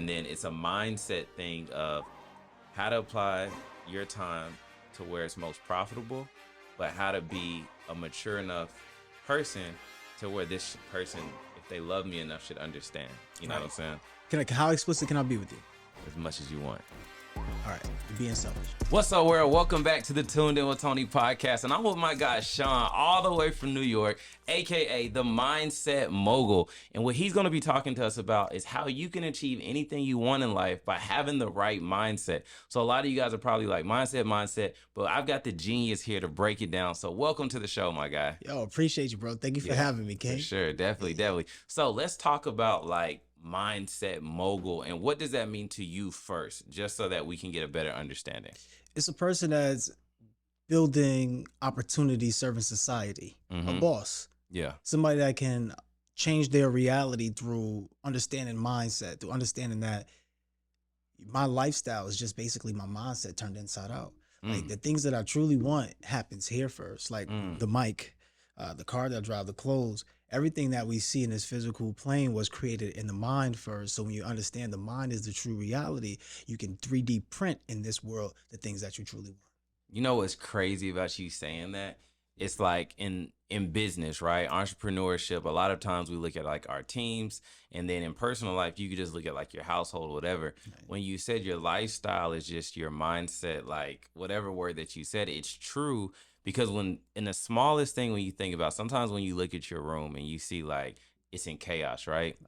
And then it's a mindset thing of how to apply your time to where it's most profitable, but how to be a mature enough person to where this person, if they love me enough, should understand. You know what I'm saying? How explicit can I be with you? As much as you want. All right, you're being selfish. What's up, world? Welcome back to the Tuned In with Tony podcast. And I'm with my guy, Shaun, all the way from New York, a.k.a. the Mindset Mogul. And what he's going to be talking to us about is how you can achieve anything you want in life by having the right mindset. So a lot of you guys are probably like, mindset, but I've got the genius here to break it down. So welcome to the show, my guy. Yo, appreciate you, bro. Thank you for having me, King. For sure, definitely. So let's talk about like mindset mogul, and what does that mean to you first, just so that we can get a better understanding? It's a person that's building opportunity, serving society, a boss. Yeah. Somebody that can change their reality through understanding mindset, through understanding that my lifestyle is just basically my mindset turned inside out. Like the things that I truly want happens here first, like the mic, the car that I drive, the clothes. Everything that we see in this physical plane was created in the mind first. So when you understand the mind is the true reality, you can 3D print in this world the things that you truly want. You know what's crazy about you saying that? It's like in business, right? Entrepreneurship, a lot of times we look at like our teams, and then in personal life, you could just look at like your household, whatever. Right. When you said your lifestyle is just your mindset, like whatever word that you said, it's true. Because when in the smallest thing, when you think about, sometimes when you look at your room and you see like it's in chaos, right?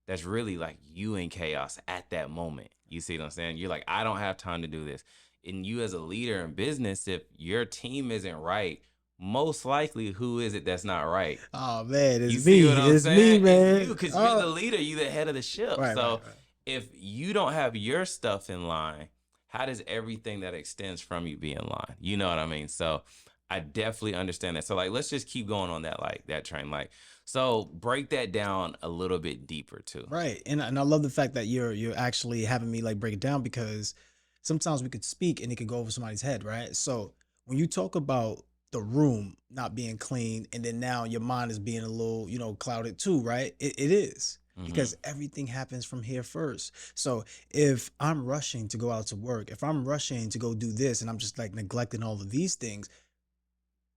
That's really like you in chaos at that moment. You see what I'm saying? You're like, I don't have time to do this. And you as a leader in business, if your team isn't right, most likely, who is it that's not right? Oh man, it's you me. See what I'm it's saying? me, man. It's you, because you're the leader. You're the head of the ship. Right, so if you don't have your stuff in line, how does everything that extends from you be in line? You know what I mean? So I definitely understand that. So like, let's just keep going on that, like that train. Like, so break that down a little bit deeper too. Right. And I love the fact that you're actually having me like break it down, because sometimes we could speak and it could go over somebody's head. Right. So when you talk about the room not being clean, and then now your mind is being a little, clouded too. Right. It is. Because everything happens from here first. So if I'm rushing to go out to work, if I'm rushing to go do this, and I'm just like neglecting all of these things,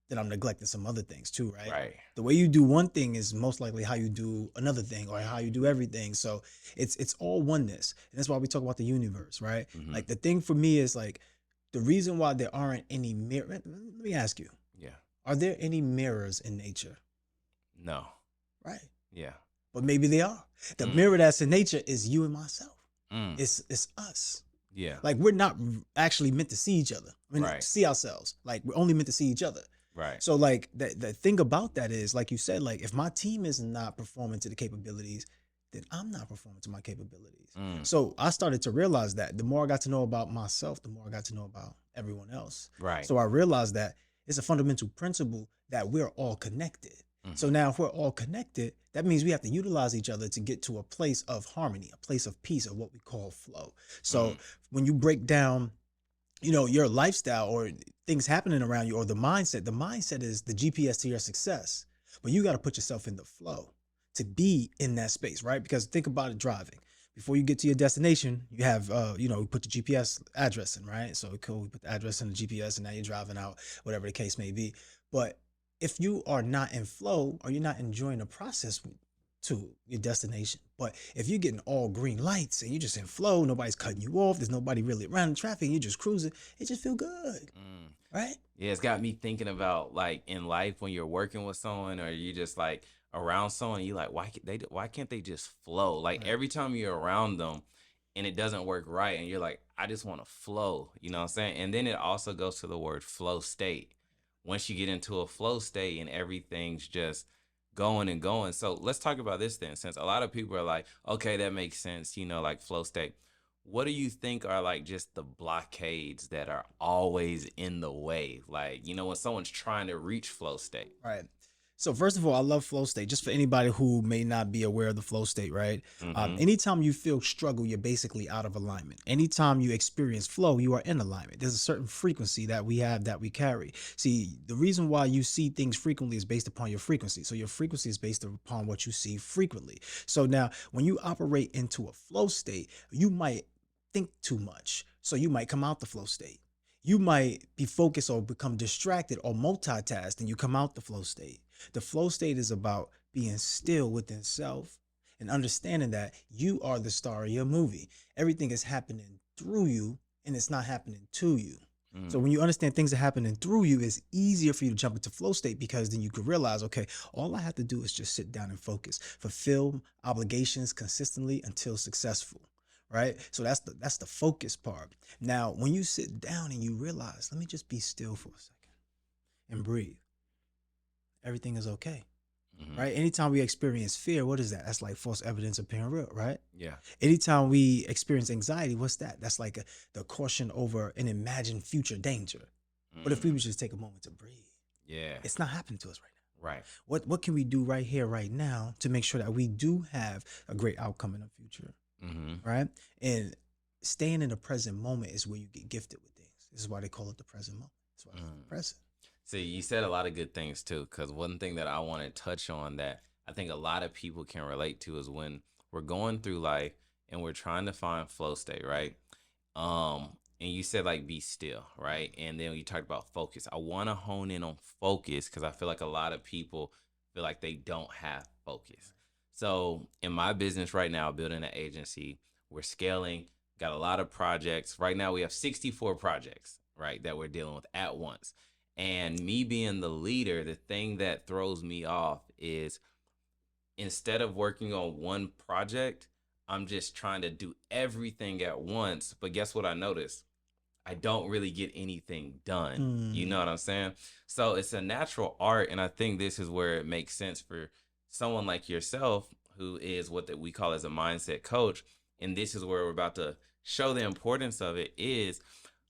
then I'm neglecting some other things too, right? Right. The way you do one thing is most likely how you do another thing, or how you do everything. So it's all oneness. And that's why we talk about the universe, right? Like the thing for me is like the reason why there aren't any mirrors. Let me ask you. Yeah. Are there any mirrors in nature? No. Right. Yeah. But maybe they are. The mirror that's in nature is you and myself. It's us. Yeah. Like we're not actually meant to see each other. I mean, see ourselves. Like we're only meant to see each other. Right. So like the thing about that is, like you said, like if my team is not performing to the capabilities, then I'm not performing to my capabilities. So I started to realize that the more I got to know about myself, the more I got to know about everyone else. Right. So I realized that it's a fundamental principle that we're all connected. So now if we're all connected, that means we have to utilize each other to get to a place of harmony, a place of peace, or what we call flow. So when you break down, your lifestyle or things happening around you, or the mindset is the GPS to your success. But you got to put yourself in the flow to be in that space, right? Because think about it, driving. Before you get to your destination, you have, you put the GPS address in, right? So cool, we put the address in the GPS, and now you're driving out, whatever the case may be. But if you are not in flow, or you're not enjoying the process to your destination, but if you're getting all green lights and you're just in flow, nobody's cutting you off, there's nobody really around in traffic, you're just cruising, it just feel good, right? Yeah, it's got me thinking about like in life when you're working with someone, or you just like around someone, you're like, why can't they just flow? Like every time you're around them and it doesn't work right, and you're like, I just want to flow, you know what I'm saying? And then it also goes to the word flow state. Once you get into a flow state and everything's just going and going. So let's talk about this then, since a lot of people are like, okay, that makes sense, like flow state. What do you think are like just the blockades that are always in the way? Like, when someone's trying to reach flow state? Right. So first of all, I love flow state. Just for anybody who may not be aware of the flow state, right? Mm-hmm. Anytime you feel struggle, you're basically out of alignment. Anytime you experience flow, you are in alignment. There's a certain frequency that we have that we carry. See, the reason why you see things frequently is based upon your frequency. So your frequency is based upon what you see frequently. So now, when you operate into a flow state, you might think too much. So you might come out the flow state. You might be focused or become distracted or multitasked and you come out the flow state. The flow state is about being still within self and understanding that you are the star of your movie. Everything is happening through you and it's not happening to you. So when you understand things are happening through you, it's easier for you to jump into flow state because then you can realize, okay, all I have to do is just sit down and focus, fulfill obligations consistently until successful. Right. So that's the focus part. Now, when you sit down and you realize, let me just be still for a second and breathe. Everything is okay. Right. Anytime we experience fear, what is that? That's like false evidence appearing real. Right. Yeah. Anytime we experience anxiety, what's that? That's like the caution over an imagined future danger. What if we would just take a moment to breathe? Yeah. It's not happening to us right now. Right. What can we do right here, right now to make sure that we do have a great outcome in the future? Right. And staying in the present moment is where you get gifted with things. This is why they call it the present moment. That's why it's the present. See, you said a lot of good things too, because one thing that I want to touch on that I think a lot of people can relate to is when we're going through life and we're trying to find flow state, right? And you said like be still, right? And then you talked about focus. I want to hone in on focus because I feel like a lot of people feel like they don't have focus. So in my business right now, building an agency, we're scaling, got a lot of projects. Right now we have 64 projects, right, that we're dealing with at once. And me being the leader, the thing that throws me off is instead of working on one project, I'm just trying to do everything at once. But guess what I noticed? I don't really get anything done. You know what I'm saying? So it's a natural art. And I think this is where it makes sense for someone like yourself, who is what we call as a mindset coach. And this is where we're about to show the importance of it is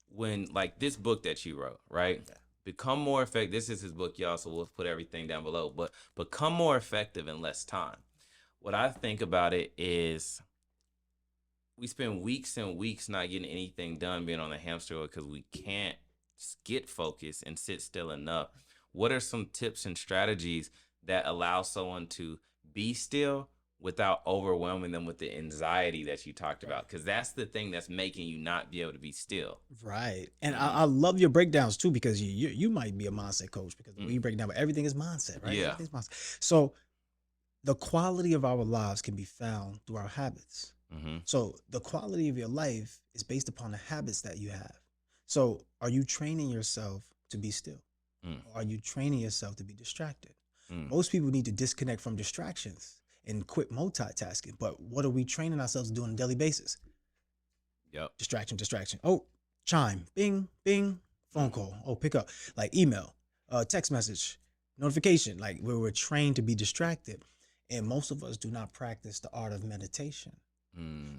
when like this book that you wrote, right? Yeah. Become more effective. This is his book, y'all. So we'll put everything down below, but become more effective in less time. What I think about it is we spend weeks and weeks not getting anything done being on the hamster wheel because we can't get focused and sit still enough. What are some tips and strategies that allow someone to be still without overwhelming them with the anxiety that you talked about? Because that's the thing that's making you not be able to be still. Right. And I love your breakdowns too, because you might be a mindset coach because the way you break down, but everything is mindset, right? Yeah. Everything's mindset. So the quality of our lives can be found through our habits. So the quality of your life is based upon the habits that you have. So are you training yourself to be still? Or are you training yourself to be distracted? Most people need to disconnect from distractions and quit multitasking. But what are we training ourselves to do on a daily basis? Yep. Distraction. Oh, chime, bing, bing, phone call. Oh, pick up, like email, text message, notification. Like we're trained to be distracted. And most of us do not practice the art of meditation.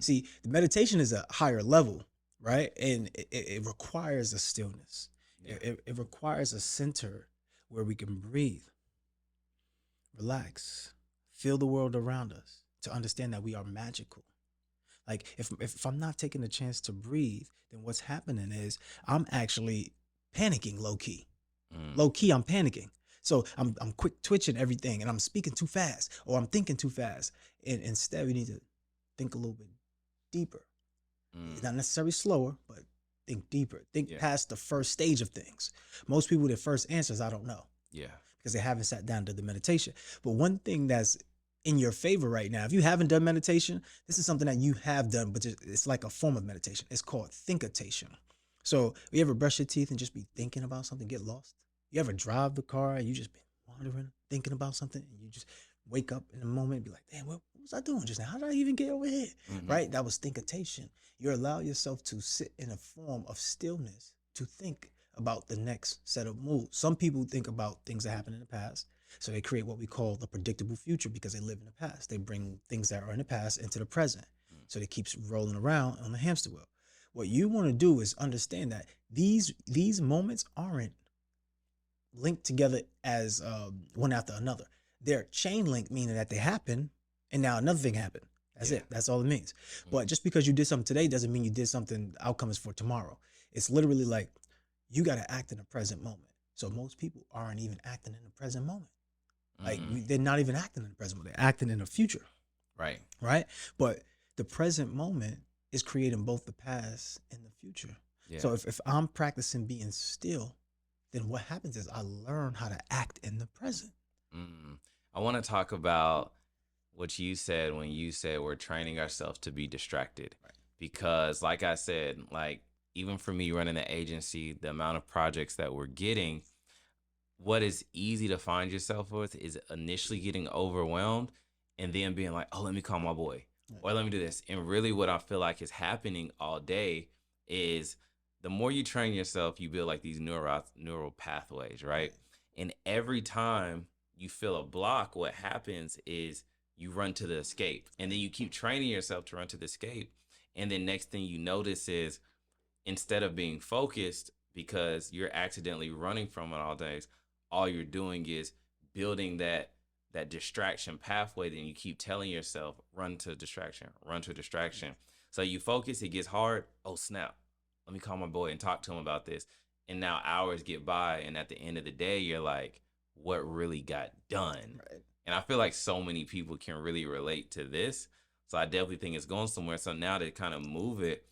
See, the meditation is a higher level, right? And it requires a stillness. Yeah. It requires a center where we can breathe, relax, feel the world around us, to understand that we are magical. Like if I'm not taking the chance to breathe, then what's happening is I'm actually panicking low key. Low key, I'm panicking. So I'm quick twitching everything and I'm speaking too fast or I'm thinking too fast. And instead we need to think a little bit deeper. Not necessarily slower, but think deeper. Think past the first stage of things. Most people, their first answers, I don't know. Yeah. Because they haven't sat down to the meditation. But one thing that's in your favor right now, if you haven't done meditation, this is something that you have done, but it's like a form of meditation. It's called thinkitation. So you ever brush your teeth and just be thinking about something, get lost? You ever drive the car and you just been wandering, thinking about something, and you just wake up in a moment and be like, damn, what was I doing just now? How did I even get over here? Right? That was thinkitation. You allow yourself to sit in a form of stillness to think about the next set of moves. Some people think about things that happened in the past. So they create what we call the predictable future because they live in the past. They bring things that are in the past into the present. So they keep rolling around on the hamster wheel. What you want to do is understand that these moments aren't linked together as one after another. they're chain link, meaning that they happen, and now another thing happened. That's Yeah. it. That's all it means. But just because you did something today doesn't mean you did something. The outcome is for tomorrow. It's literally like you got to act in the present moment. So most people aren't even acting in the present moment. Like they're not even acting in the present moment. They're acting in the future. Right. Right. But the present moment is creating both the past and the future. Yeah. So if I'm practicing being still, then what happens is I learn how to act in the present. I want to talk about what you said when you said we're training ourselves to be distracted. Right. Because like I said, like even for me running the agency, the amount of projects that we're getting, what is easy to find yourself with is initially getting overwhelmed and then being like, oh, let me call my boy, or let me do this. And really what I feel like is happening all day is the more you train yourself, you build like these neural pathways, right? And every time you feel a block, what happens is you run to the escape, and then you keep training yourself to run to the escape. And then next thing you notice is instead of being focused because you're accidentally running from it all days, all you're doing is building that distraction pathway. Then you keep telling yourself, run to distraction, run to distraction. So you focus, it gets hard. Oh, snap. Let me call my boy and talk to him about this. And now hours get by, and at the end of the day, you're like, what really got done? Right. And I feel like so many people can really relate to this. So I definitely think it's going somewhere. So now to kind of move it,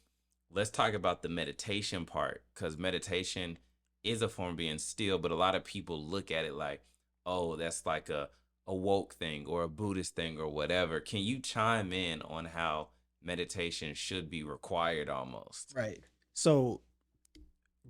let's talk about the meditation part, because meditation is a form of being still, but a lot of people look at it like, oh, that's like a woke thing or a Buddhist thing or whatever. Can you chime in on how meditation should be required almost? Right. So,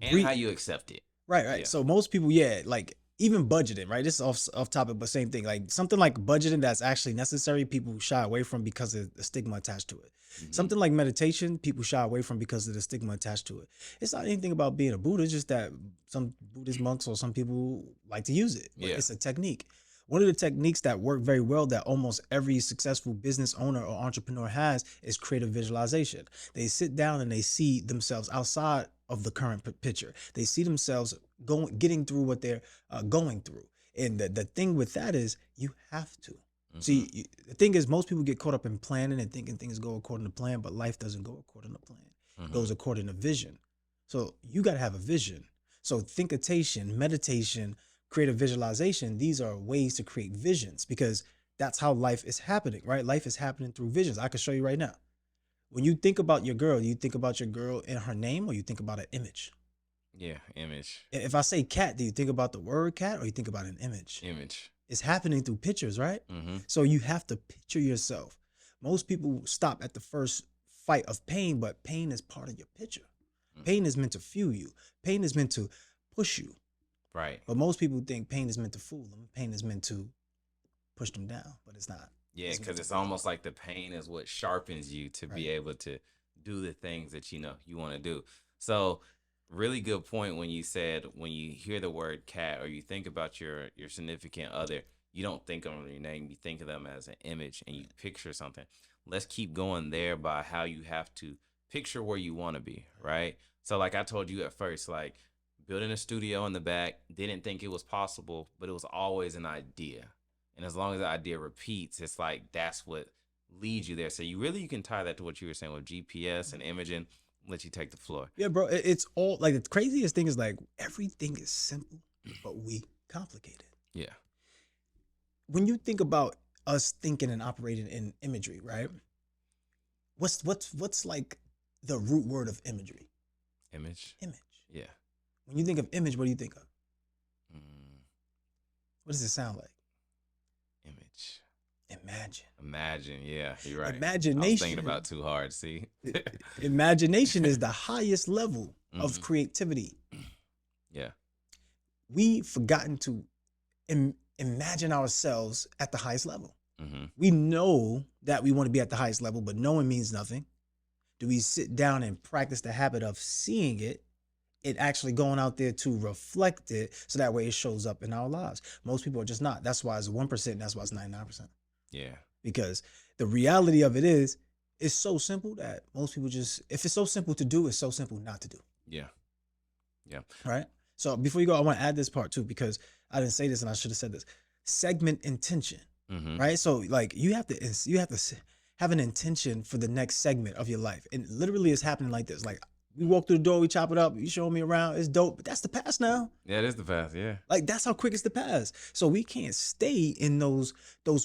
and how you accept it. Right. Yeah. So most people, like even budgeting, right? This is off topic, but same thing. Like something like budgeting that's actually necessary, people shy away from because of the stigma attached to it. Something like meditation, people shy away from because of the stigma attached to it. It's not anything about being a Buddha, just that some Buddhist monks or some people like to use it. But it's a technique. One of the techniques that work very well that almost every successful business owner or entrepreneur has is creative visualization. They sit down and they see themselves outside of the current picture. They see themselves getting through what they're going through. And the thing with that is you have to. See, the thing is most people get caught up in planning and thinking things go according to plan, but life doesn't go according to plan. It goes according to vision. So you got to have a vision. So thinkitation, meditation, creative visualization, these are ways to create visions because that's how life is happening, right? Life is happening through visions. I can show you right now. When you think about your girl, you think about your girl in her name or you think about an image? Yeah, image. If I say cat, do you think about the word cat or you think about an image? Image. It's happening through pictures, right? So you have to picture yourself. Most people stop at the first fight of pain, but pain is part of your picture. Pain is meant to fuel you. Pain is meant to push you. Right. But most people think pain is meant to fool them. Pain is meant to push them down, but it's not. Yeah, because it's almost like the pain is what sharpens you to be able to do the things that you want to do. So really good point when you said when you hear the word cat or you think about your significant other, you don't think of their name, you think of them as an image and you picture something. Let's keep going there by how you have to picture where you want to be, right? So like I told you at first, like building a studio in the back, didn't think it was possible, but it was always an idea. And as long as the idea repeats, it's like that's what leads you there. So you can tie that to what you were saying with GPS and imaging. Let you take the floor. Yeah, bro. It's all like the craziest thing is like everything is simple, but we complicate it. Yeah. When you think about us thinking and operating in imagery, right? What's like the root word of imagery? Image. Image. Yeah. When you think of image, what do you think of? What does it sound like? Image. Imagine. Yeah, you're right. Imagination. I was thinking about too hard. See, imagination is the highest level of creativity. Yeah. We've forgotten to imagine ourselves at the highest level. We know that we want to be at the highest level, but knowing means nothing. Do we sit down and practice the habit of seeing it actually going out there to reflect it so that way it shows up in our lives? Most people are just not. That's why it's 1%. That's why it's 99%. Yeah. Because the reality of it is, it's so simple that most people just, if it's so simple to do, it's so simple not to do. Yeah. Yeah. Right. So before you go, I want to add this part too, because I didn't say this and I should have said this. segment intention, Mm-hmm. right? So like you have to have an intention for the next segment of your life, and literally it's happening like this. Like we walk through the door, we chop it up, you show me around, it's dope, but that's the past now. Yeah, it is the past. Yeah. Like that's how quick it's the past. So we can't stay in those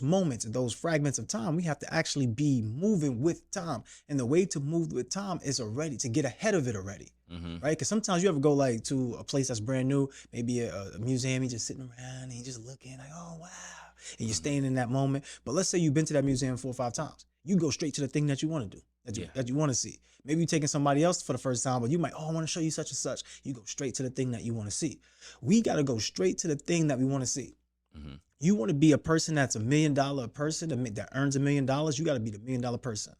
moments and those fragments of time. We have to actually be moving with time. And the way to move with time is already to get ahead of it already. Mm-hmm. Right? Because sometimes you ever go like to a place that's brand new, maybe a museum, you just sitting around and you just looking like, oh wow. And you're staying in that moment. But let's say you've been to that museum 4 or 5 times. You go straight to the thing that you want to do, that you want to see. Maybe you're taking somebody else for the first time, but you might, I want to show you such and such. You go straight to the thing that you want to see. We got to go straight to the thing that we want to see. Mm-hmm. You want to be a person that's $1 million person that earns $1 million. You got to be the $1 million person.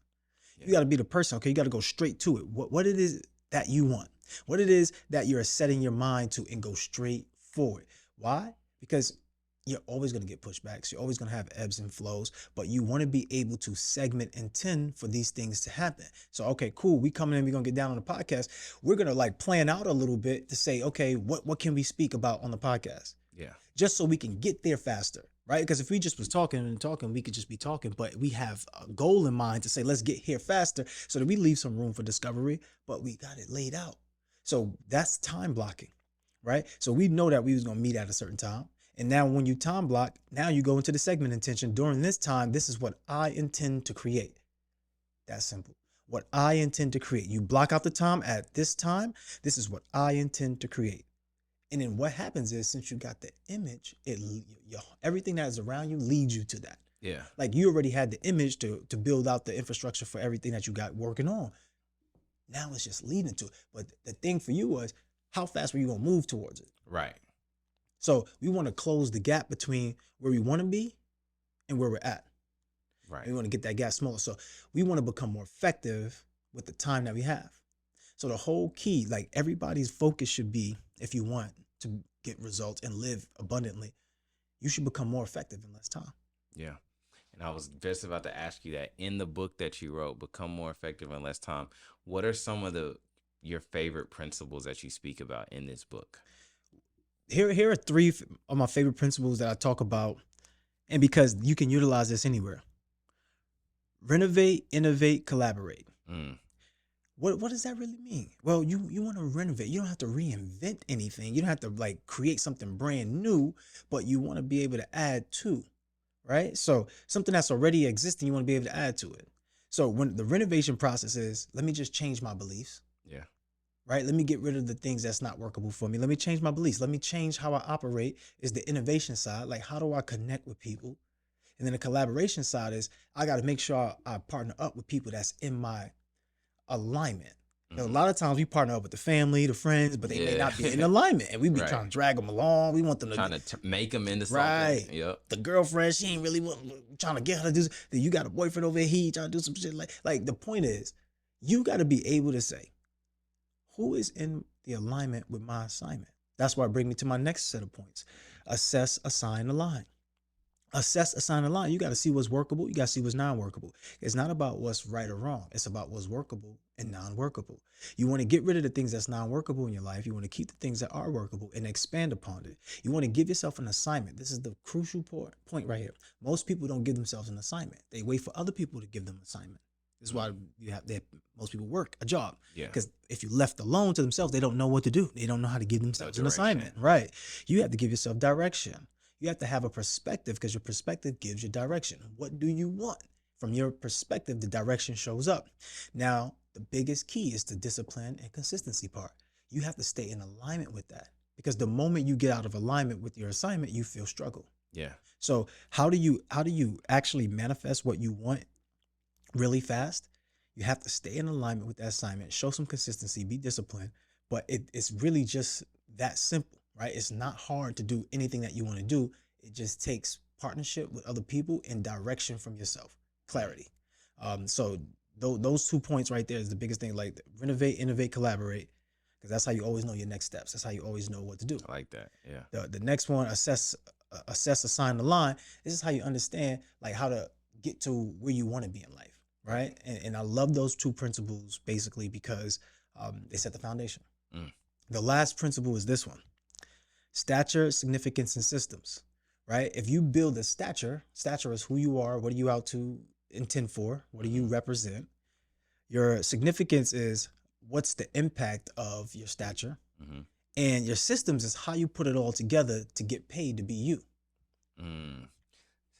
Yeah. You got to be the person. Okay. You got to go straight to it. What it is that you want, what it is that you're setting your mind to, and go straight forward. Why? Because you're always going to get pushbacks. You're always going to have ebbs and flows, but you want to be able to segment and intend for these things to happen. So, okay, cool. We coming in, we're going to get down on the podcast. We're going to like plan out a little bit to say, okay, what can we speak about on the podcast? Yeah. Just so we can get there faster, right? Because if we just was talking and talking, we could just be talking, but we have a goal in mind to say, let's get here faster so that we leave some room for discovery, but we got it laid out. So that's time blocking, right? So we know that we was going to meet at a certain time. And now when you time block, now you go into the segment intention. During this time, this is what I intend to create. That's simple. What I intend to create. You block out the time at this time. This is what I intend to create. And then what happens is, since you got the image, everything that is around you leads you to that. Yeah. Like you already had the image to build out the infrastructure for everything that you got working on. Now it's just leading to it. But the thing for you was, how fast were you going to move towards it? Right. So we want to close the gap between where we want to be and where we're at. Right. And we want to get that gap smaller. So we want to become more effective with the time that we have. So the whole key, like everybody's focus should be, if you want to get results and live abundantly, you should become more effective in less time. Yeah. And I was just about to ask you that in the book that you wrote, Become More Effective in Less Time, what are some of your favorite principles that you speak about in this book? Here are 3 of my favorite principles that I talk about, and because you can utilize this anywhere. Renovate, innovate, collaborate. What does that really mean? Well, you want to renovate. You don't have to reinvent anything. You don't have to like create something brand new, but you want to be able to add to, right? So something that's already existing, you want to be able to add to it. So when the renovation process is, let me just change my beliefs. Yeah. Right? Let me get rid of the things that's not workable for me. Let me change my beliefs. Let me change how I operate, is the innovation side. Like, how do I connect with people? And then the collaboration side is, I got to make sure I partner up with people that's in my alignment. Mm-hmm. A lot of times we partner up with the family, the friends, but they may not be in alignment. And we be trying to drag them along. We want them to trying to make them into something. Right. Yep. The girlfriend, she ain't really trying to get her to do. Then you got a boyfriend over here, he trying to do some shit. Like the point is, you got to be able to say, who is in the alignment with my assignment? That's why it brings me to my next set of points. Assess, assign, align. Assess, assign, align. You got to see what's workable. You got to see what's non-workable. It's not about what's right or wrong. It's about what's workable and non-workable. You want to get rid of the things that's non-workable in your life. You want to keep the things that are workable and expand upon it. You want to give yourself an assignment. This is the crucial point right here. Most people don't give themselves an assignment. They wait for other people to give them an assignment. This is why most people work a job. Yeah. Because if you left alone to themselves, they don't know what to do. They don't know how to give themselves an assignment. Right. You have to give yourself direction. You have to have a perspective, because your perspective gives you direction. What do you want? From your perspective, the direction shows up. Now, the biggest key is the discipline and consistency part. You have to stay in alignment with that, because the moment you get out of alignment with your assignment, you feel struggle. Yeah. So how do you actually manifest what you want really fast? You have to stay in alignment with that assignment, show some consistency, be disciplined, but it's really just that simple, right? It's not hard to do anything that you want to do. It just takes partnership with other people and direction from yourself, clarity. So those 2 points right there is the biggest thing, like renovate, innovate, collaborate, because that's how you always know your next steps. That's how you always know what to do. I like that. Yeah. The next one, assess, assign, align. This is how you understand like how to get to where you want to be in life. Right. And I love those 2 principles basically because they set the foundation. The last principle is this one: stature, significance, and systems. right? If you build a stature is who you are. What are you out to intend for? What do you represent? Your significance is what's the impact of your stature, Mm-hmm. and your systems is how you put it all together to get paid to be you.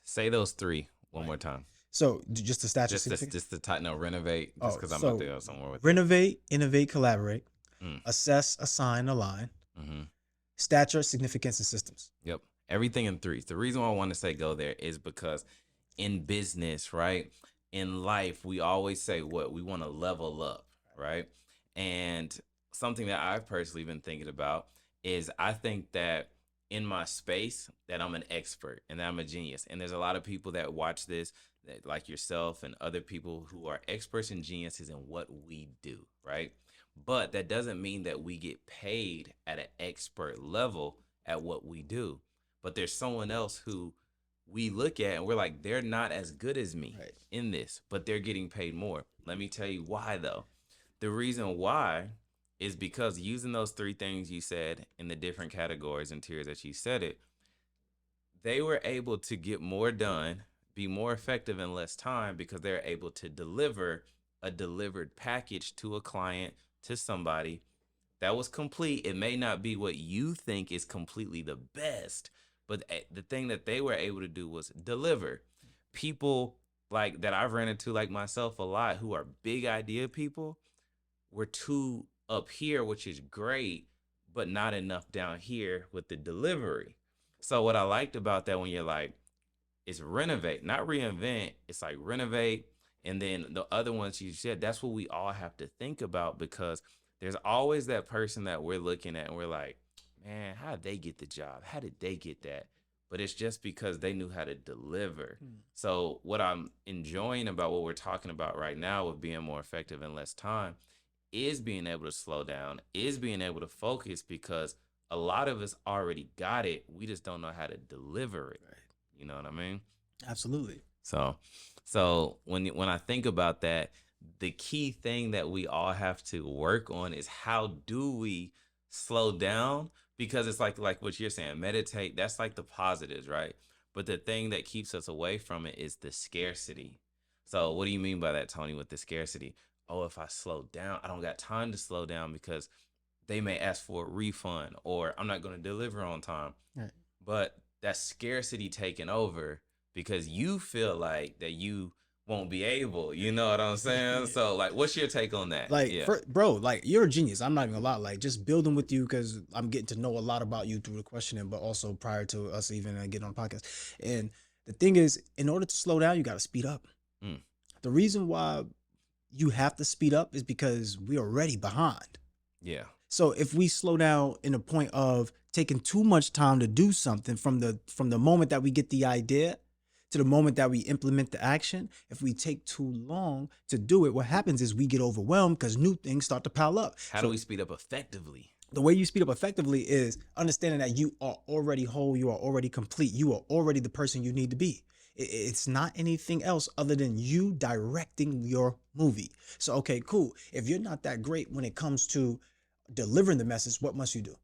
Say those three one Right. more time. So just the stature, Just to tighten up, renovate. Just because I'm about to go somewhere with renovate, innovate, collaborate, it. assess, assign, align, Mm-hmm. stature, significance, and systems. Yep. Everything in threes. The reason why I want to say go there is because in business, right? In life, we always say what we want to level up, right? And something that I've personally been thinking about is I think that in my space that I'm an expert and that I'm a genius. And there's a lot of people that watch this, that, like yourself and other people who are experts and geniuses in what we do, right? But that doesn't mean that we get paid at an expert level at what we do. But there's someone else who we look at and we're like, they're not as good as me Right. in this, but they're getting paid more. Let me tell you why, though. The reason why is because using those three things you said in the different categories and tiers that you said it, they were able to get more done, be more effective in less time because they're able to deliver a delivered package to a client, to somebody that was complete. It may not be what you think is completely the best, but the thing that they were able to do was deliver. People like that I've ran into, like myself, a lot, who are big idea people, were too up here, which is great, but not enough down here with the delivery. So what I liked about that, when you're like, it's renovate, not reinvent. It's like renovate. And then the other ones you said, that's what we all have to think about, because there's always that person that we're looking at and we're like, man, how did they get the job? How did they get that? But it's just because they knew how to deliver. So what I'm enjoying about what we're talking about right now with being more effective in less time is being able to slow down, is being able to focus, because a lot of us already got it. We just don't know how to deliver it. Right. You know what I mean? Absolutely. So when I think about that, the key thing that we all have to work on is how do we slow down? Because it's like what you're saying, meditate, that's like the positives, right? But the thing that keeps us away from it is the scarcity. So what do you mean by that, Tony, with the scarcity? Oh, if I slow down, I don't got time to slow down because they may ask for a refund or I'm not going to deliver on time. Right. But that scarcity taking over because you feel like that you won't be able, you know what I'm saying? So like, what's your take on that? Like, bro, like, you're a genius. I'm not even gonna lie. Like, just building with you, because I'm getting to know a lot about you through the questioning, but also prior to us even getting on the podcast. And the thing is, in order to slow down, you got to speed up. The reason why you have to speed up is because we're already behind. Yeah. So if we slow down in a point of taking too much time to do something, from the moment that we get the idea to the moment that we implement the action, if we take too long to do it, what happens is we get overwhelmed because new things start to pile up. How do we speed up effectively? The way you speed up effectively is understanding that you are already whole, you are already complete, you are already the person you need to be. It's not anything else other than you directing your movie. So, okay, cool. If you're not that great when it comes to delivering the message, what must you do?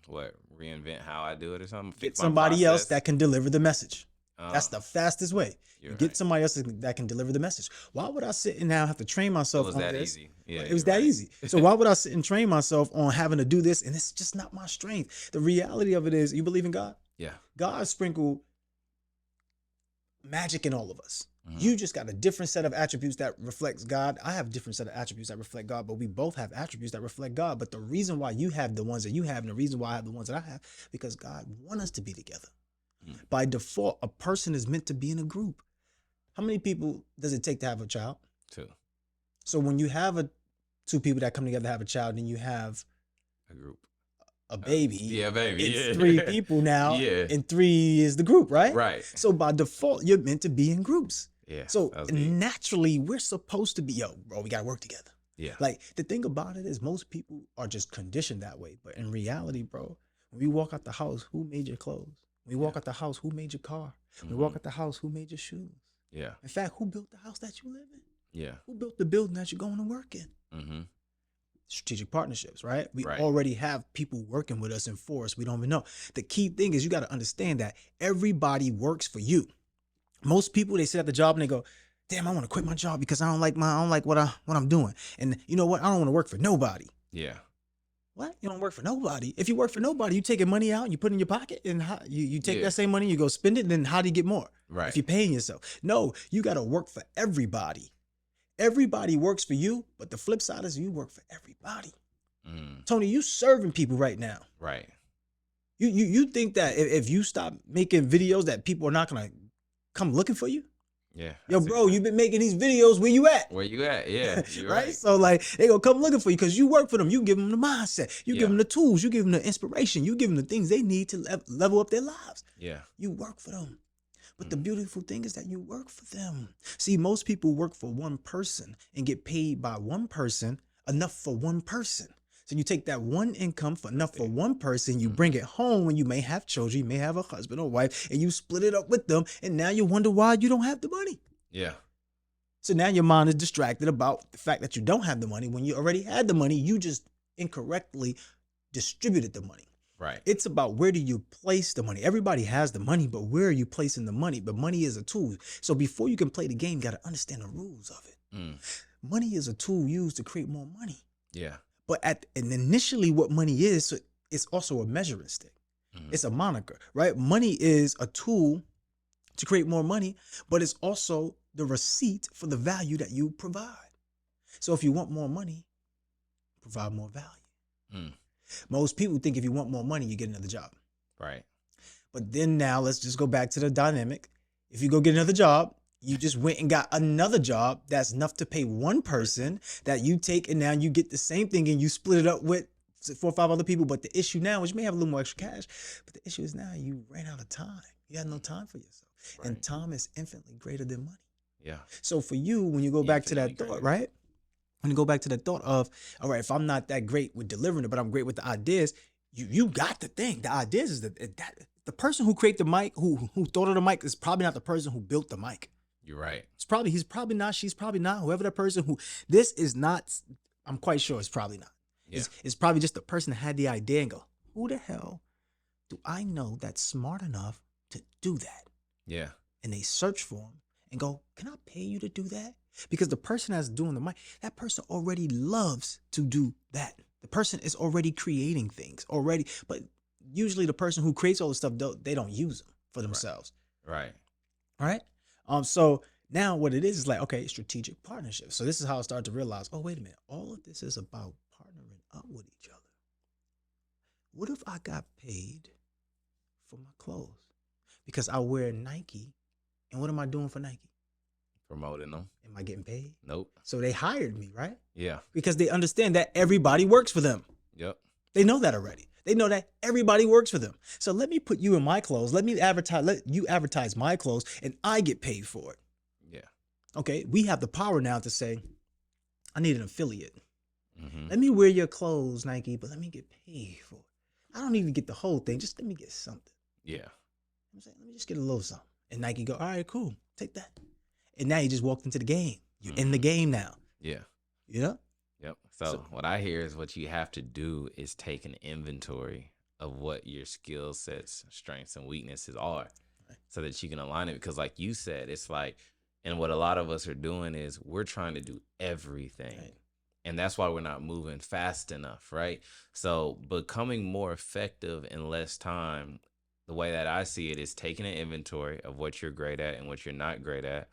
What, reinvent how I do it or something? Get somebody else that can deliver the message. That's the fastest way. You get somebody else that can deliver the message. Why would I sit and now have to train myself on this? It was that easy. Yeah, it was that easy. So why would I sit and train myself on having to do this? And it's just not my strength. The reality of it is, you believe in God? Yeah. God sprinkled magic in all of us. You just got a different set of attributes that reflects God. I have a different set of attributes that reflect God, but we both have attributes that reflect God. But the reason why you have the ones that you have and the reason why I have the ones that I have, because God wants us to be together. By default, a person is meant to be in a group. How many people does it take to have a child? 2. So when you have two people that come together to have a child, then you have a group. A baby. Baby. It's 3 people now. And 3 is the group, right? Right. So by default, you're meant to be in groups. Yeah. So naturally, we're supposed to be, we got to work together. Yeah. Like, the thing about it is, most people are just conditioned that way. But in reality, bro, when we walk out the house, who made your clothes? When we walk out the house, who made your car? When we walk out the house, who made your shoes? Yeah. In fact, who built the house that you live in? Yeah. Who built the building that you're going to work in? Strategic partnerships, right? We Right. already have people working with us and for us. We don't even know. The key thing is you got to understand that everybody works for you. Most people, they sit at the job and they go, damn, I want to quit my job because I don't like what I'm doing. And you know what? I don't want to work for nobody. Yeah. What? You don't work for nobody. If you work for nobody, you taking money out and you put it in your pocket, and you take Yeah. that same money, you go spend it, and then how do you get more? Right. If you're paying yourself. No, you got to work for everybody. Everybody works for you, but the flip side is you work for everybody. Tony, you serving people right now. Right. You think that if you stop making videos that people are not going to come looking for you? Yeah. Yo, bro, you've been making these videos. Where you at? Where you at? Yeah. You're right? So like they gonna come looking for you because you work for them. You give them the mindset. You Yeah. give them the tools. You give them the inspiration. You give them the things they need to level up their lives. Yeah. You work for them. But the beautiful thing is that you work for them. See, most people work for one person and get paid by one person, enough for one person. So you take that one income for enough for one person, you bring it home when you may have children, you may have a husband or wife, and you split it up with them, and now you wonder why you don't have the money. Yeah. So now your mind is distracted about the fact that you don't have the money when you already had the money. You just incorrectly distributed the money. Right. It's about where do you place the money. Everybody has the money, but where are you placing the money? But money is a tool. So before you can play the game, you got to understand the rules of it. Money is a tool used to create more money. Yeah. But initially what money is, it's also a measuring stick. It's a moniker, right? Money is a tool to create more money, but it's also the receipt for the value that you provide. So if you want more money, provide more value. Most people think if you want more money, you get another job. Right. But then now let's just go back to the dynamic. If you go get another job, you just went and got another job that's enough to pay one person that you take, and now you get the same thing and you split it up with 4 or 5 other people. But the issue now is you may have a little more extra cash, but the issue is now you ran out of time. You had no time for yourself. Right. And time is infinitely greater than money. Yeah. So for you, when you go back to that thought, right? When you go back to that thought of, all right, if I'm not that great with delivering it, but I'm great with the ideas, you got the thing. The ideas is the person who created the mic, who thought of the mic, is probably not the person who built the mic. You're right. He's probably not, she's probably not, whoever that person this is not, I'm quite sure it's probably not. Yeah. It's probably just the person that had the idea and go, who the hell do I know that's smart enough to do that? Yeah. And they search for him and go, can I pay you to do that? Because the person that's doing the mic, that person already loves to do that. The person is already creating things already, but usually the person who creates all the stuff, they don't use them for themselves. Right. Right. So now what it is like, okay, strategic partnership. So this is how I started to realize, oh, wait a minute. All of this is about partnering up with each other. What if I got paid for my clothes? Because I wear Nike. And what am I doing for Nike? Promoting them. Am I getting paid? Nope. So they hired me, right? Yeah. Because they understand that everybody works for them. Yep. They know that already. They know that everybody works for them. So let me put you in my clothes. Let you advertise my clothes and I get paid for it. Yeah. Okay. We have the power now to say, I need an affiliate. Let me wear your clothes, Nike, but let me get paid for it. I don't even get the whole thing. Just let me get something. Yeah. I'm saying, let me just get a little something. And Nike go, all right, cool. Take that. And now you just walked into the game. You're in the game now. Yeah. You know? Yep. So what I hear is what you have to do is take an inventory of what your skill sets, strengths, and weaknesses are, so that you can align it. Because like you said, it's like, and what a lot of us are doing is we're trying to do everything. Right. And that's why we're not moving fast enough, right? So becoming more effective in less time, the way that I see it is taking an inventory of what you're great at and what you're not great at,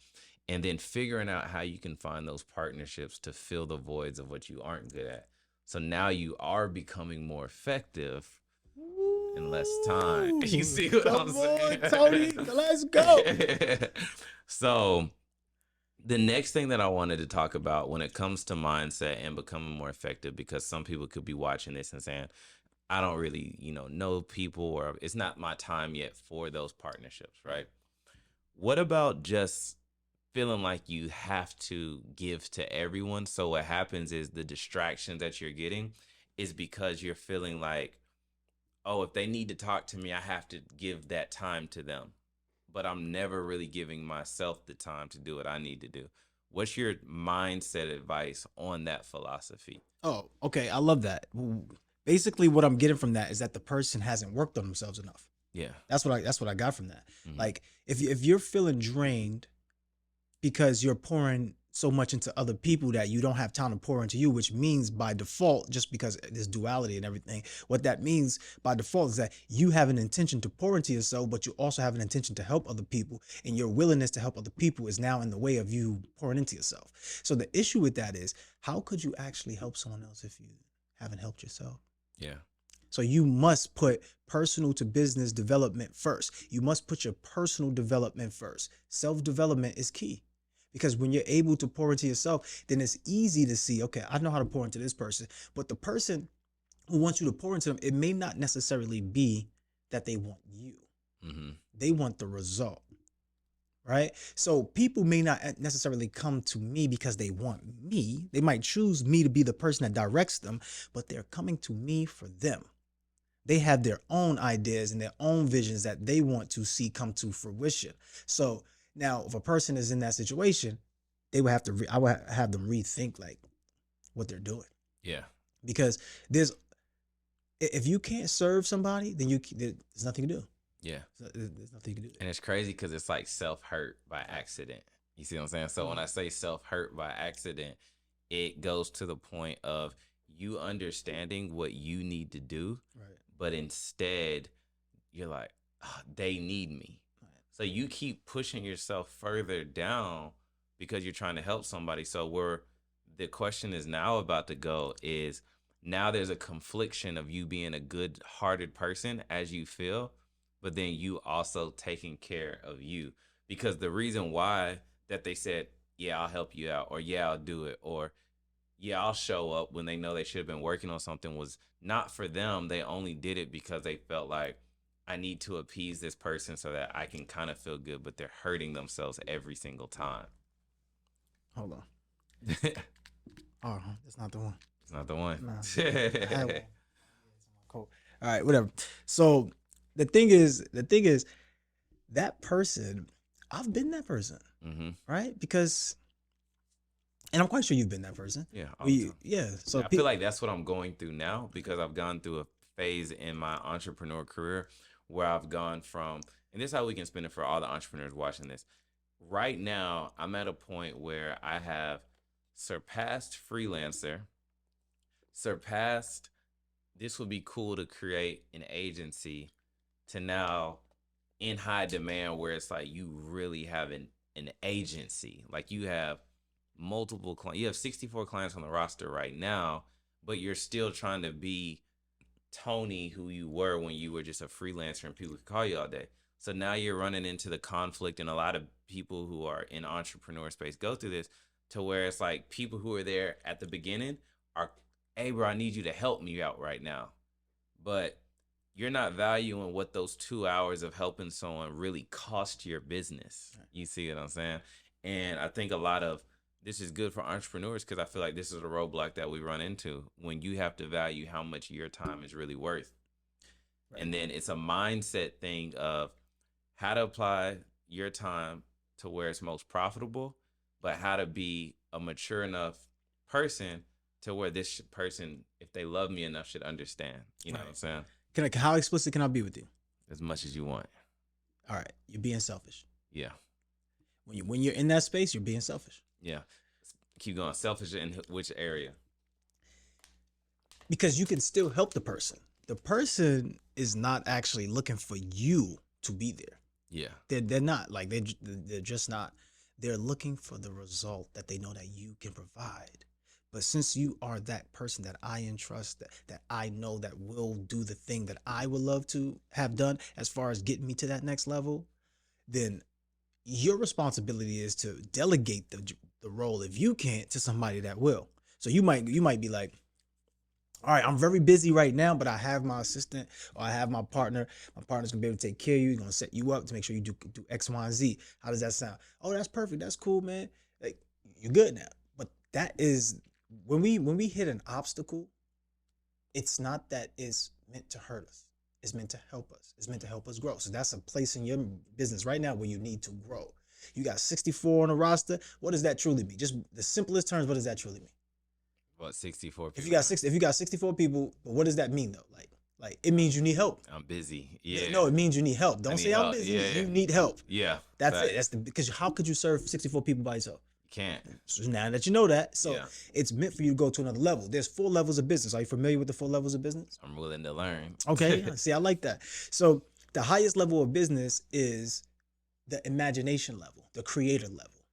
and then figuring out how you can find those partnerships to fill the voids of what you aren't good at. So now you are becoming more effective in less time. You see what I'm saying? Tony, let's go. So the next thing that I wanted to talk about when it comes to mindset and becoming more effective, because some people could be watching this and saying, I don't really, know people, or it's not my time yet for those partnerships, right? What about just feeling like you have to give to everyone? So what happens is the distractions that you're getting is because you're feeling like, oh, if they need to talk to me, I have to give that time to them. But I'm never really giving myself the time to do what I need to do. What's your mindset advice on that philosophy? Oh, okay. I love that. Basically, what I'm getting from that is that the person hasn't worked on themselves enough. Yeah. That's what I got from that. Mhm. Like if you're feeling drained because you're pouring so much into other people that you don't have time to pour into you, which means by default, just because there's duality and everything, what that means by default is that you have an intention to pour into yourself, but you also have an intention to help other people. And your willingness to help other people is now in the way of you pouring into yourself. So the issue with that is, how could you actually help someone else if you haven't helped yourself? Yeah. So you must put personal to business development first. You must put your personal development first. Self-development is key. Because when you're able to pour into yourself, then it's easy to see, okay, I know how to pour into this person. But the person who wants you to pour into them, it may not necessarily be that they want you. Mm-hmm. They want the result. Right? So people may not necessarily come to me because they want me. They might choose me to be the person that directs them, but they're coming to me for them. They have their own ideas and their own visions that they want to see come to fruition. So now, if a person is in that situation, they would have to. I would have them rethink like what they're doing, Yeah. because there's if you can't serve somebody, then there's nothing to do. Yeah. There's nothing to do. And it's crazy because it's like self-hurt by accident. You see what I'm saying? So when I say self-hurt by accident, it goes to the point of you understanding what you need to do, Right. but instead you're like, "Ah, they need me." Right. So you keep pushing yourself further down because you're trying to help somebody. So where the question is now about to go is, now there's a confliction of you being a good-hearted person as you feel, but then you also taking care of you. Because the reason why that they said, yeah, I'll help you out, or yeah, I'll do it, or yeah, I'll show up when they know they should have been working on something, was not for them. They only did it because they felt like, I need to appease this person so that I can kind of feel good, but they're hurting themselves every single time. Hold on. It's Oh, that's not the one. not the one. Nah, I had one. Cool. All right, whatever. So the thing is, that person, I've been that person, Mm-hmm. right? Because, and I'm quite sure you've been that person. Yeah. All the time. Yeah. So I feel like that's what I'm going through now, because I've gone through a phase in my entrepreneur career where I've gone from, and this is how we can spin it for all the entrepreneurs watching this. Right now, I'm at a point where I have surpassed freelancer, surpassed this would be cool to create an agency, to now in high demand where it's like you really have an agency. Like you have multiple clients. You have 64 clients on the roster right now, but you're still trying to be Tony who you were when you were just a freelancer and people could call you all day. So now you're running into the conflict, and a lot of people who are in entrepreneur space go through this, to where it's like people who are there at the beginning are, hey bro, I need you to help me out right now. But you're not valuing what those 2 hours of helping someone really cost your business. You see what I'm saying? And I think a lot of this is good for entrepreneurs, because I feel like this is a roadblock that we run into when you have to value how much your time is really worth. Right. And then it's a mindset thing of how to apply your time to where it's most profitable, but how to be a mature enough person to where this person, if they love me enough, should understand. You know what I'm saying? How explicit can I be with you? As much as you want. All right, you're being selfish. Yeah. When you're in that space, you're being selfish. Yeah. Keep going. Selfish in which area? Because you can still help the person. The person is not actually looking for you to be there. Yeah. They're not, like, they're just not. They're looking for the result that they know that you can provide. But since you are that person that I entrust, that I know that will do the thing that I would love to have done as far as getting me to that next level, then your responsibility is to delegate the role, if you can't, to somebody that will. So you might be like, all right, I'm very busy right now, but I have my assistant, or I have my partner. My partner's gonna be able to take care of you. He's gonna set you up to make sure you do X, Y, and Z. How does that sound? Oh, that's perfect. That's cool, man. Like, you're good now. But that is, when we hit an obstacle, it's not that it's meant to hurt us. It's meant to help us. It's meant to help us grow. So that's a place in your business right now where you need to grow. You got 64 on a roster. What does that truly mean? Just the simplest terms, what does that truly mean? What, 64 people? If you got 64 people, but what does that mean though? Like it means you need help. I'm busy. Yeah. No, it means you need help. Don't need say I'm help. busy. Yeah. You need help. Yeah. That's Fact. it. That's because how could you serve 64 people by yourself? Can't. So now that you know that, so Yeah. it's meant for you to go to another level. There's 4 levels of business. Are you familiar with the 4 levels of business? I'm willing to learn. Okay. See, I like that. So the highest level of business is the imagination level, the creator level.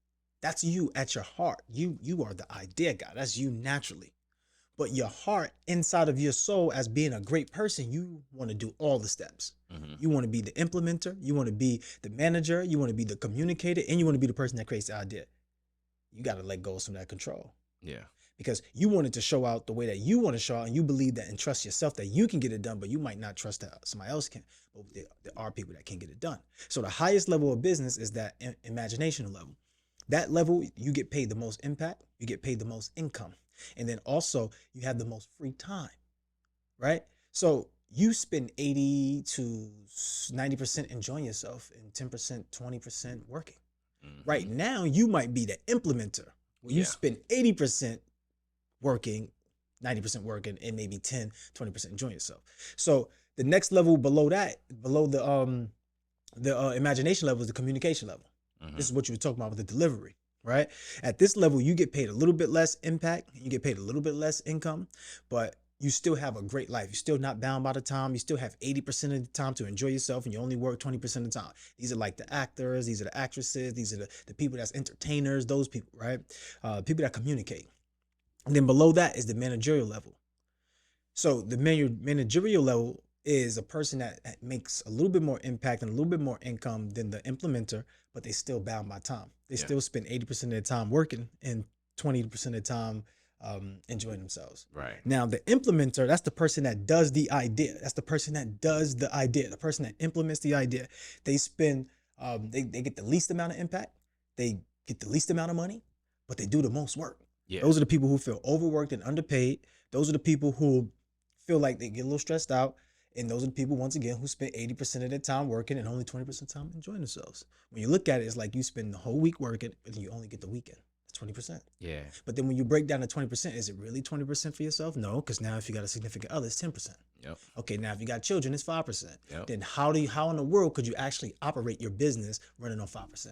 That's you at your heart. You are the idea guy. That's you naturally. But your heart inside of your soul, as being a great person, you want to do all the steps. Mm-hmm. You want to be the implementer. You want to be the manager. You want to be the communicator, and you want to be the person that creates the idea. You got to let go of some of that control. Yeah. Because you want it to show out the way that you want to show out, and you believe that and trust yourself that you can get it done, but you might not trust that somebody else can. But there are people that can get it done. So the highest level of business is that imagination level. That level, you get paid the most impact, you get paid the most income. And then also you have the most free time, right? So you spend 80 to 90% enjoying yourself and 10%, 20% working. Mm-hmm. Right now, you might be the implementer where you spend 80% working, 90% working, and maybe 10, 20% enjoying yourself. So the next level below that, below the imagination level is the communication level. Mm-hmm. This is what you were talking about with the delivery, right? At this level, you get paid a little bit less impact, you get paid a little bit less income, but you still have a great life. You're still not bound by the time. You still have 80% of the time to enjoy yourself, and you only work 20% of the time. These are like the actors, these are the actresses, these are the people that's entertainers, those people, right? People that communicate. And then below that is the managerial level. So the managerial level is a person that makes a little bit more impact and a little bit more income than the implementer, but they still bound by time. They still spend 80% of their time working and 20% of the time enjoying themselves. Right. Now, the implementer, that's the person that does the idea. That's the person that does the idea, the person that implements the idea. They spend, they get the least amount of impact. They get the least amount of money, but they do the most work. Yeah. Those are the people who feel overworked and underpaid. Those are the people who feel like they get a little stressed out. And those are the people, once again, who spend 80% of their time working and only 20% of the time enjoying themselves. When you look at it, it's like you spend the whole week working and you only get the weekend. It's 20%. Yeah. But then when you break down to 20%, is it really 20% for yourself? No, because now if you got a significant other, it's 10%. Yep. Okay, now if you got children, it's 5%. Yep. Then how in the world could you actually operate your business running on 5%?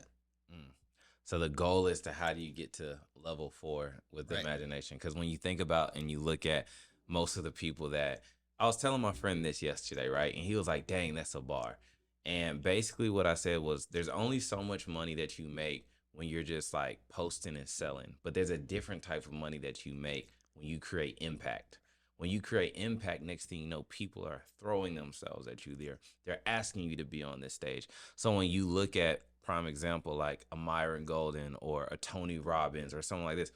So the goal is to how do you get to level 4 with the imagination? Because when you think about and you look at most of the people that, I was telling my friend this yesterday, right? And he was like, dang, that's a bar. And basically what I said was there's only so much money that you make when you're just like posting and selling. But there's a different type of money that you make when you create impact. When you create impact, next thing you know, people are throwing themselves at you. They're asking you to be on this stage. So when you look at prime example like a Myron Golden or a Tony Robbins or someone like this,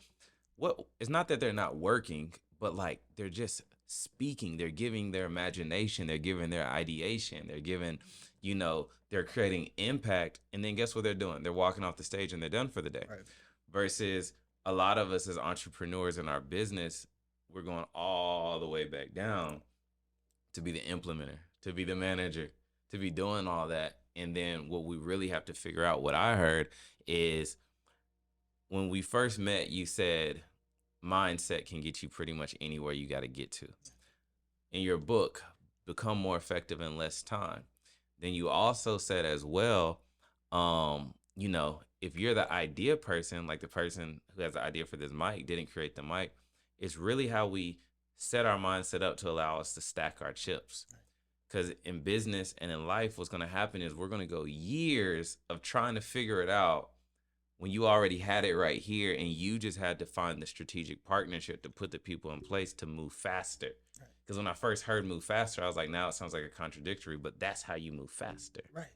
it's not that they're not working, but like they're just speaking, they're giving their imagination, they're giving their ideation, they're giving, they're creating impact. And then guess what they're doing? They're walking off the stage and they're done for the day. Right. Versus a lot of us as entrepreneurs in our business, we're going all the way back down to be the implementer, to be the manager, to be doing all that. And then what we really have to figure out, what I heard is when we first met, you said mindset can get you pretty much anywhere you got to get to. In your book, Become More Effective in Less Time. Then you also said as well, if you're the idea person, like the person who has the idea for this mic didn't create the mic, it's really how we set our mindset up to allow us to stack our chips. Because in business and in life, what's going to happen is we're going to go years of trying to figure it out when you already had it right here and you just had to find the strategic partnership to put the people in place to move faster. Because when I first heard move faster, I was like, now it sounds like a contradictory, but that's how you move faster. Right.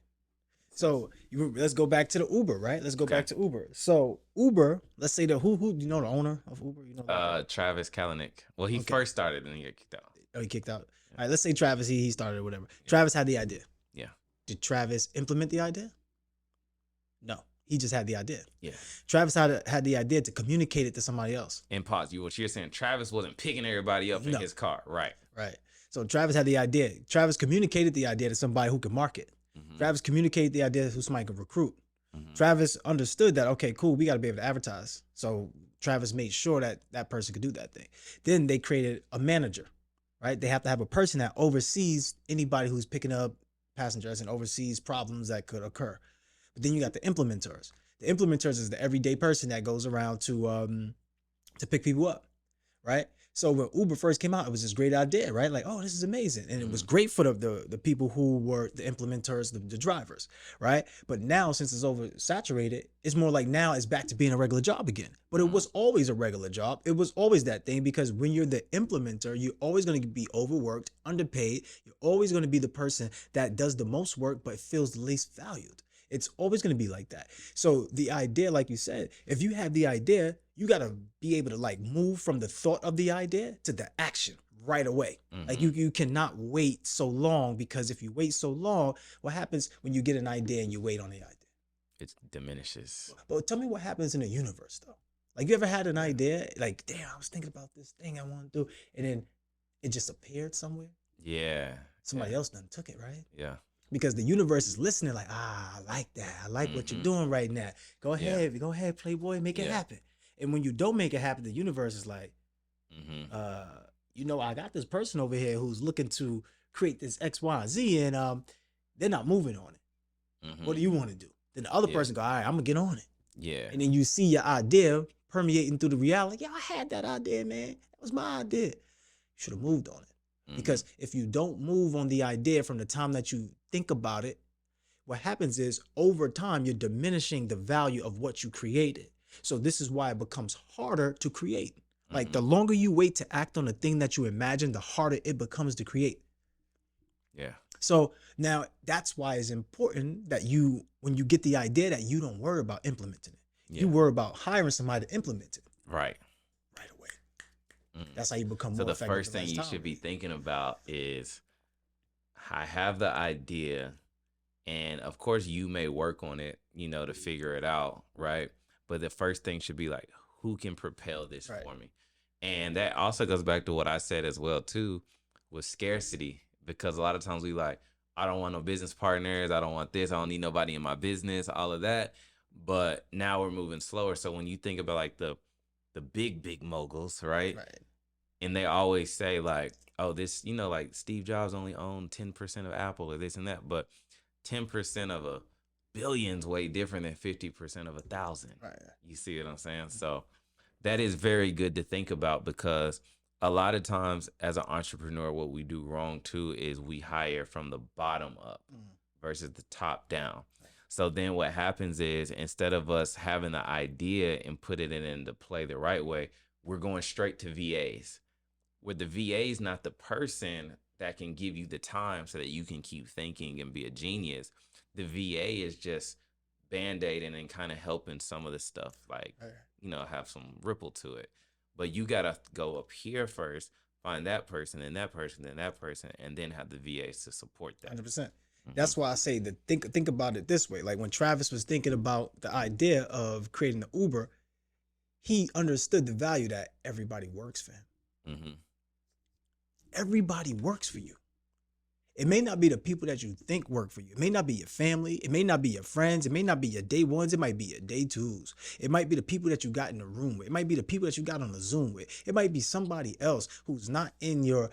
So let's go back to the Uber, right? Let's go back to Uber. So Uber, let's say who you know the owner of Uber? Travis Kalanick. Well, he first started and he got kicked out. Oh, he kicked out. All right, let's say Travis, he started or whatever. Yeah. Travis had the idea. Yeah. Did Travis implement the idea? No, he just had the idea. Yeah. Travis had the idea to communicate it to somebody else. And pause, what you're saying, Travis wasn't picking everybody up in his car. Right. Right. So Travis had the idea. Travis communicated the idea to somebody who could market. Mm-hmm. Travis communicated the idea to somebody could recruit. Travis understood that, okay, cool, we got to be able to advertise. So Travis made sure that that person could do that thing. Then they created a manager, right? They have to have a person that oversees anybody who's picking up passengers and oversees problems that could occur. But then you got the implementers. The implementers is the everyday person that goes around to pick people up, right? So when Uber first came out, it was this great idea, right? Like, oh, this is amazing. And it was great for the people who were the implementers, the drivers, right? But now, since it's oversaturated, it's more like now it's back to being a regular job again. But it was always a regular job. It was always that thing, because when you're the implementer, you're always going to be overworked, underpaid. You're always going to be the person that does the most work but feels the least valued. It's always going to be like that. So the idea, like you said, if you have the idea, you got to be able to like move from the thought of the idea to the action right away. Like you cannot wait so long, because if you wait so long, what happens when you get an idea and you wait on the idea? It diminishes. But tell me what happens in the universe though. Like, you ever had an idea, like, damn, I was thinking about this thing I want to do, and then it just appeared somewhere? Yeah. Somebody else done took it, right? Yeah. Because the universe is listening, like, I like that. I like what you're doing right now. Go ahead, Playboy, make it happen. And when you don't make it happen, the universe is like, I got this person over here who's looking to create this X, Y, and Z, and they're not moving on it. What do you want to do? Then the other person go, all right, I'm gonna get on it. Yeah. And then you see your idea permeating through the reality. Yeah, I had that idea, man. That was my idea. You should have moved on it. Because if you don't move on the idea from the time that you think about it, what happens is over time, you're diminishing the value of what you created. So this is why it becomes harder to create. Like, the longer you wait to act on the thing that you imagine, the harder it becomes to create. Yeah. So now that's why it's important that when you get the idea, that you don't worry about implementing it. Yeah. You worry about hiring somebody to implement it. Right. Right away. That's how you become more effective. So the first thing you should be thinking about is, I have the idea, and of course you may work on it, to figure it out, right? But the first thing should be like, who can propel this for me? And that also goes back to what I said as well too, with scarcity, because a lot of times we like, I don't want no business partners, I don't want this, I don't need nobody in my business, all of that. But now we're moving slower. So when you think about like the big moguls, right? And they always say like, oh, this, like Steve Jobs only owned 10% of Apple or this and that, but 10% of a billion's way different than 50% of 1,000. Right. You see what I'm saying? So that is very good to think about, because a lot of times as an entrepreneur, what we do wrong too is we hire from the bottom up versus the top down. So then what happens is, instead of us having the idea and putting it into play the right way, we're going straight to VAs, where the VA is not the person that can give you the time so that you can keep thinking and be a genius. The VA is just band-aiding and kind of helping some of the stuff, like, have some ripple to it. But you got to go up here first, find that person, and that person, and that person, and then have the VAs to support that. 100%. That's why I say that think about it this way. Like, when Travis was thinking about the idea of creating the Uber, he understood the value that everybody works for him. Everybody works for you. It may not be the people that you think work for you. It may not be your family. It may not be your friends. It may not be your day ones. It might be your day twos. It might be the people that you got in the room with. It might be the people that you got on the Zoom with. It might be somebody else who's not in your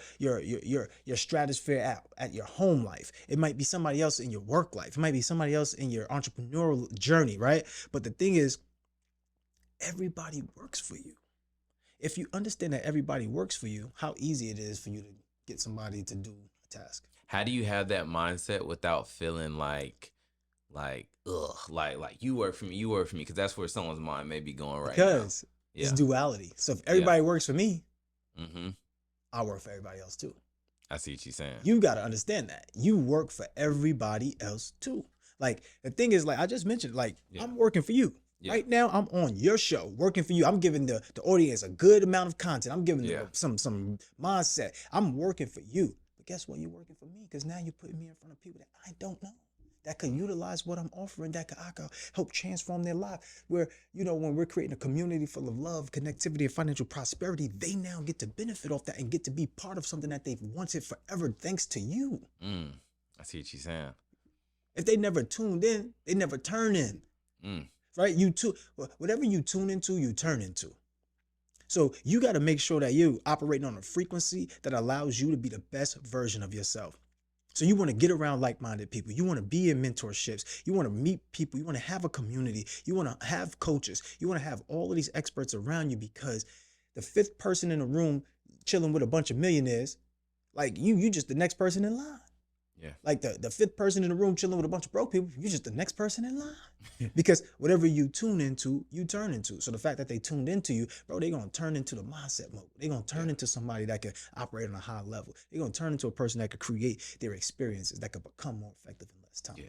stratosphere at your home life. It might be somebody else in your work life. It might be somebody else in your entrepreneurial journey, right? But the thing is, everybody works for you. If you understand that everybody works for you, how easy it is for you to get somebody to do a task. How do you have that mindset without feeling like you work for me, because that's where someone's mind may be going right now. Because it's duality. So if everybody works for me, I work for everybody else too. I see what you're saying. You got to understand that. You work for everybody else too. Like, the thing is, like I just mentioned, like, I'm working for you. Right now, I'm on your show, working for you. I'm giving the audience a good amount of content. I'm giving them some mindset. I'm working for you. But guess what? You're working for me, because now you're putting me in front of people that I don't know, that could utilize what I'm offering, that I could help transform their life. Where, when we're creating a community full of love, connectivity, and financial prosperity, they now get to benefit off that and get to be part of something that they've wanted forever, thanks to you. I see what you're saying. If they never tuned in, they never turn in. Mm. right? Whatever you tune into, you turn into. So you got to make sure that you're operating on a frequency that allows you to be the best version of yourself. So you want to get around like-minded people. You want to be in mentorships. You want to meet people. You want to have a community. You want to have coaches. You want to have all of these experts around you, because the fifth person in the room chilling with a bunch of millionaires, like you just the next person in line. Yeah. Like the fifth person in the room chilling with a bunch of broke people, you're just the next person in line. Because whatever you tune into, you turn into. So the fact that they tuned into you, bro, they're going to turn into the mindset mode. They're going to turn into somebody that can operate on a high level. They're going to turn into a person that could create their experiences, that could become more effective in less time. Yeah.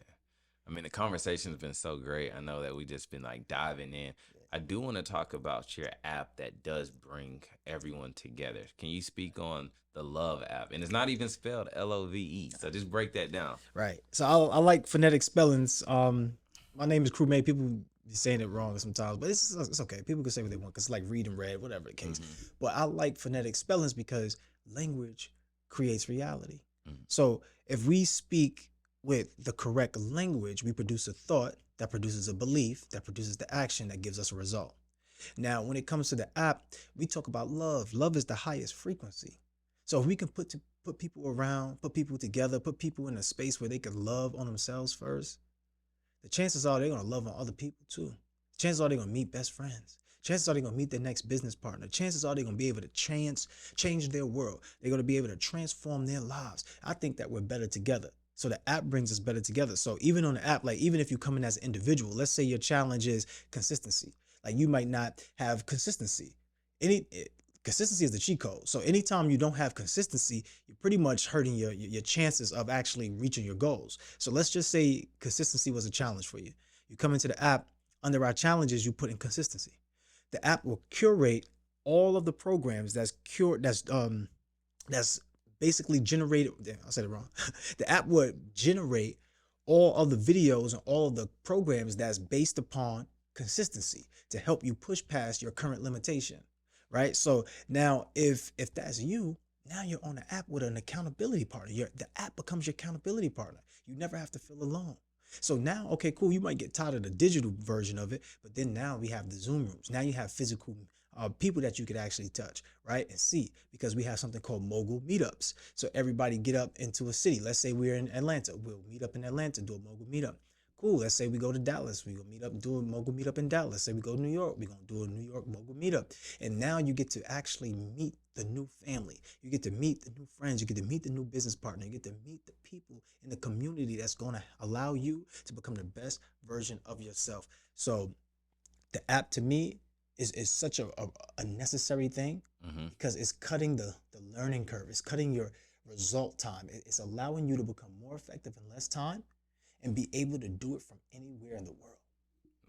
I mean, the conversation has been so great. I know that we just been like diving in. I do want to talk about your app that does bring everyone together. Can you speak on the Love app? And it's not even spelled Love. So just break that down. Right. So I like phonetic spellings. My name is Crumméy. People be saying it wrong sometimes, but it's okay. People can say what they want because it's like read and read, whatever the case. Mm-hmm. But I like phonetic spellings because language creates reality. Mm-hmm. So if we speak with the correct language, we produce a thought that produces a belief that produces the action that gives us a result. Now, when it comes to the app, we talk about love. Love is the highest frequency. So if we can put people around, put people together, put people in a space where they can love on themselves first, the chances are they're going to love on other people too. Chances are they're going to meet best friends. Chances are they're going to meet their next business partner. Chances are they're going to be able to change their world. They're going to be able to transform their lives. I think that we're better together. So the app brings us better together. So even on the app, like even if you come in as an individual, let's say your challenge is consistency. Like you might not have consistency. Consistency is the cheat code. So anytime you don't have consistency, you're pretty much hurting your chances of actually reaching your goals. So let's just say consistency was a challenge for you. You come into the app, under our challenges, you put in consistency. The app will curate all of the programs that's basically generated. I said it wrong. The app would generate all of the videos and all of the programs that's based upon consistency to help you push past your current limitation. Right. So now if that's you, now you're on the app with an accountability partner. The app becomes your accountability partner. You never have to feel alone. So now, okay, cool. You might get tired of the digital version of it, but then now we have the Zoom rooms. Now you have physical people that you could actually touch, right, and see, because we have something called Mogul meetups. So everybody get up into a city. Let's say we're in Atlanta. We'll meet up in Atlanta, do a Mogul meetup. Cool. Let's say we go to Dallas. We go meet up, do a Mogul meetup in Dallas. Say we go to New York. We're going to do a New York Mogul meetup. And now you get to actually meet the new family. You get to meet the new friends. You get to meet the new business partner. You get to meet the people in the community that's going to allow you to become the best version of yourself. So the app to me is such a necessary thing, because it's cutting the learning curve. It's cutting your result time. It's allowing you to become more effective in less time and be able to do it from anywhere in the world.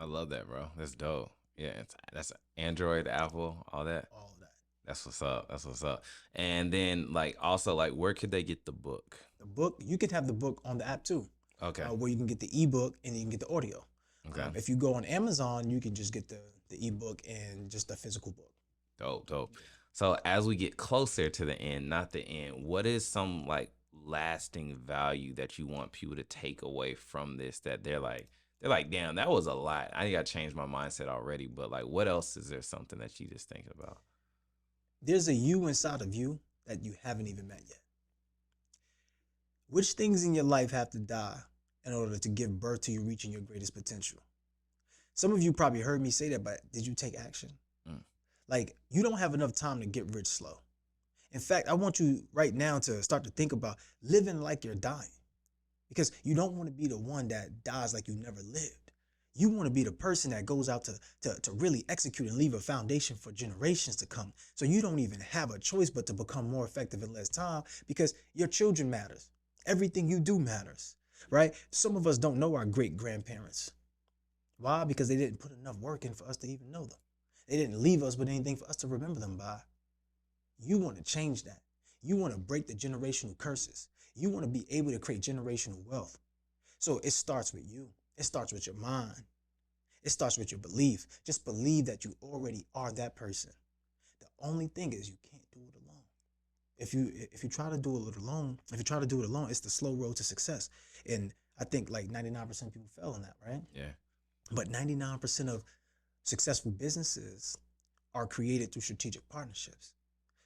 I love that, bro. That's dope. Yeah, that's Android, Apple, all that. All of that. That's what's up. That's what's up. And then like also like where could they get the book? The book, you could have the book on the app too. Okay. Where you can get the ebook and you can get the audio. Okay. If you go on Amazon, you can just get the ebook and just the physical book. Dope. So as we get closer to the end, not the end, what is some like lasting value that you want people to take away from this, that they're like, damn, that was a lot. I got to change my mindset already. But like, what else is there something that you just think about? There's a you inside of you that you haven't even met yet. Which things in your life have to die in order to give birth to you reaching your greatest potential? Some of you probably heard me say that, but did you take action? Like, you don't have enough time to get rich slow. In fact, I want you right now to start to think about living like you're dying, because you don't want to be the one that dies like you never lived. You want to be the person that goes out to really execute and leave a foundation for generations to come. So you don't even have a choice but to become more effective in less time, because your children matters. Everything you do matters, right? Some of us don't know our great grandparents. Why? Because they didn't put enough work in for us to even know them. They didn't leave us with anything for us to remember them by. You want to change that. You want to break the generational curses. You want to be able to create generational wealth. So it starts with you. It starts with your mind. It starts with your belief. Just believe that you already are that person. The only thing is you can't do it alone. If you try to do it alone, it's the slow road to success. And I think like 99% of people fail on that, right? Yeah. But 99% of successful businesses are created through strategic partnerships.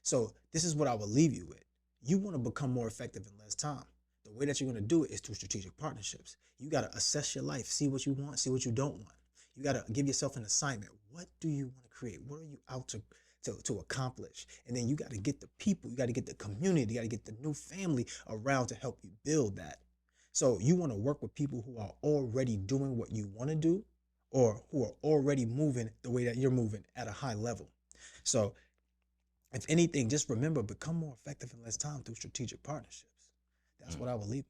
So this is what I will leave you with. You want to become more effective in less time. The way that you're going to do it is through strategic partnerships. You got to assess your life, see what you want, see what you don't want. You got to give yourself an assignment. What do you want to create? What are you out to accomplish? And then you got to get the people, you got to get the community, you got to get the new family around to help you build that. So you want to work with people who are already doing what you want to do, or who are already moving the way that you're moving at a high level. So if anything, just remember, become more effective in less time through strategic partnerships. That's what I believe.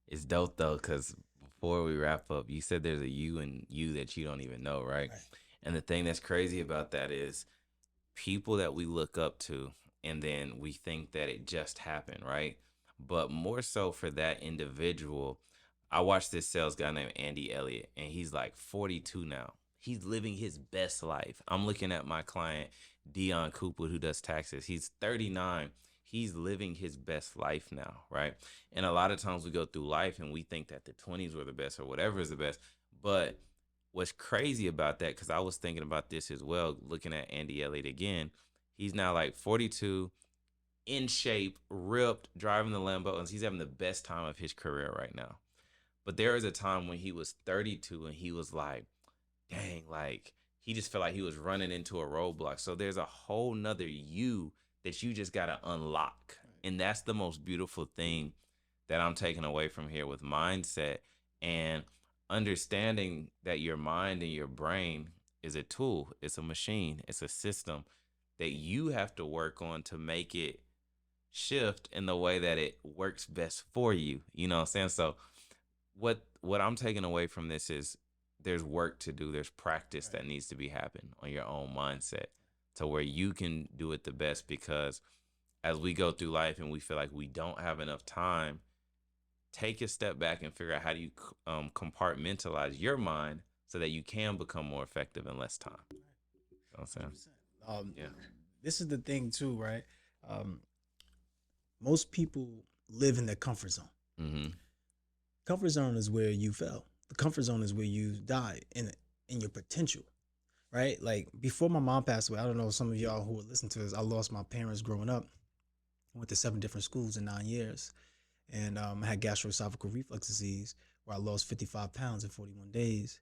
It's dope though, because before we wrap up, you said there's a you and you that you don't even know, right? Right. And the thing that's crazy about that is people that we look up to, and then we think that it just happened, right? But more so for that individual, I watched this sales guy named Andy Elliott, and he's like 42 now. He's living his best life. I'm looking at my client, Dion Cooper, who does taxes. He's 39. He's living his best life now, right? And a lot of times we go through life and we think that the 20s were the best or whatever is the best. But what's crazy about that, because I was thinking about this as well, looking at Andy Elliott again, he's now like 42, in shape, ripped, driving the Lambo, and he's having the best time of his career right now. But there was a time when he was 32 and he was like, dang, like he just felt like he was running into a roadblock. So there's a whole nother you that you just got to unlock. And that's the most beautiful thing that I'm taking away from here with mindset, and understanding that your mind and your brain is a tool, it's a machine, it's a system that you have to work on to make it shift in the way that it works best for you. You know what I'm saying? So what I'm taking away from this is there's work to do, there's practice that needs to be happening on your own mindset to where you can do it the best. Because as we go through life and we feel like we don't have enough time, take a step back and figure out how do you compartmentalize your mind so that you can become more effective in less time. You know what I'm saying? Yeah. This is the thing too, right? Most people live in their comfort zone. Mm-hmm. Comfort zone is where you fail. The comfort zone is where you die in your potential, right? Like before my mom passed away, I don't know, some of y'all who would listen to this, I lost my parents growing up. I went to 7 different schools in 9 years. And I had gastroesophageal reflux disease where I lost 55 pounds in 41 days.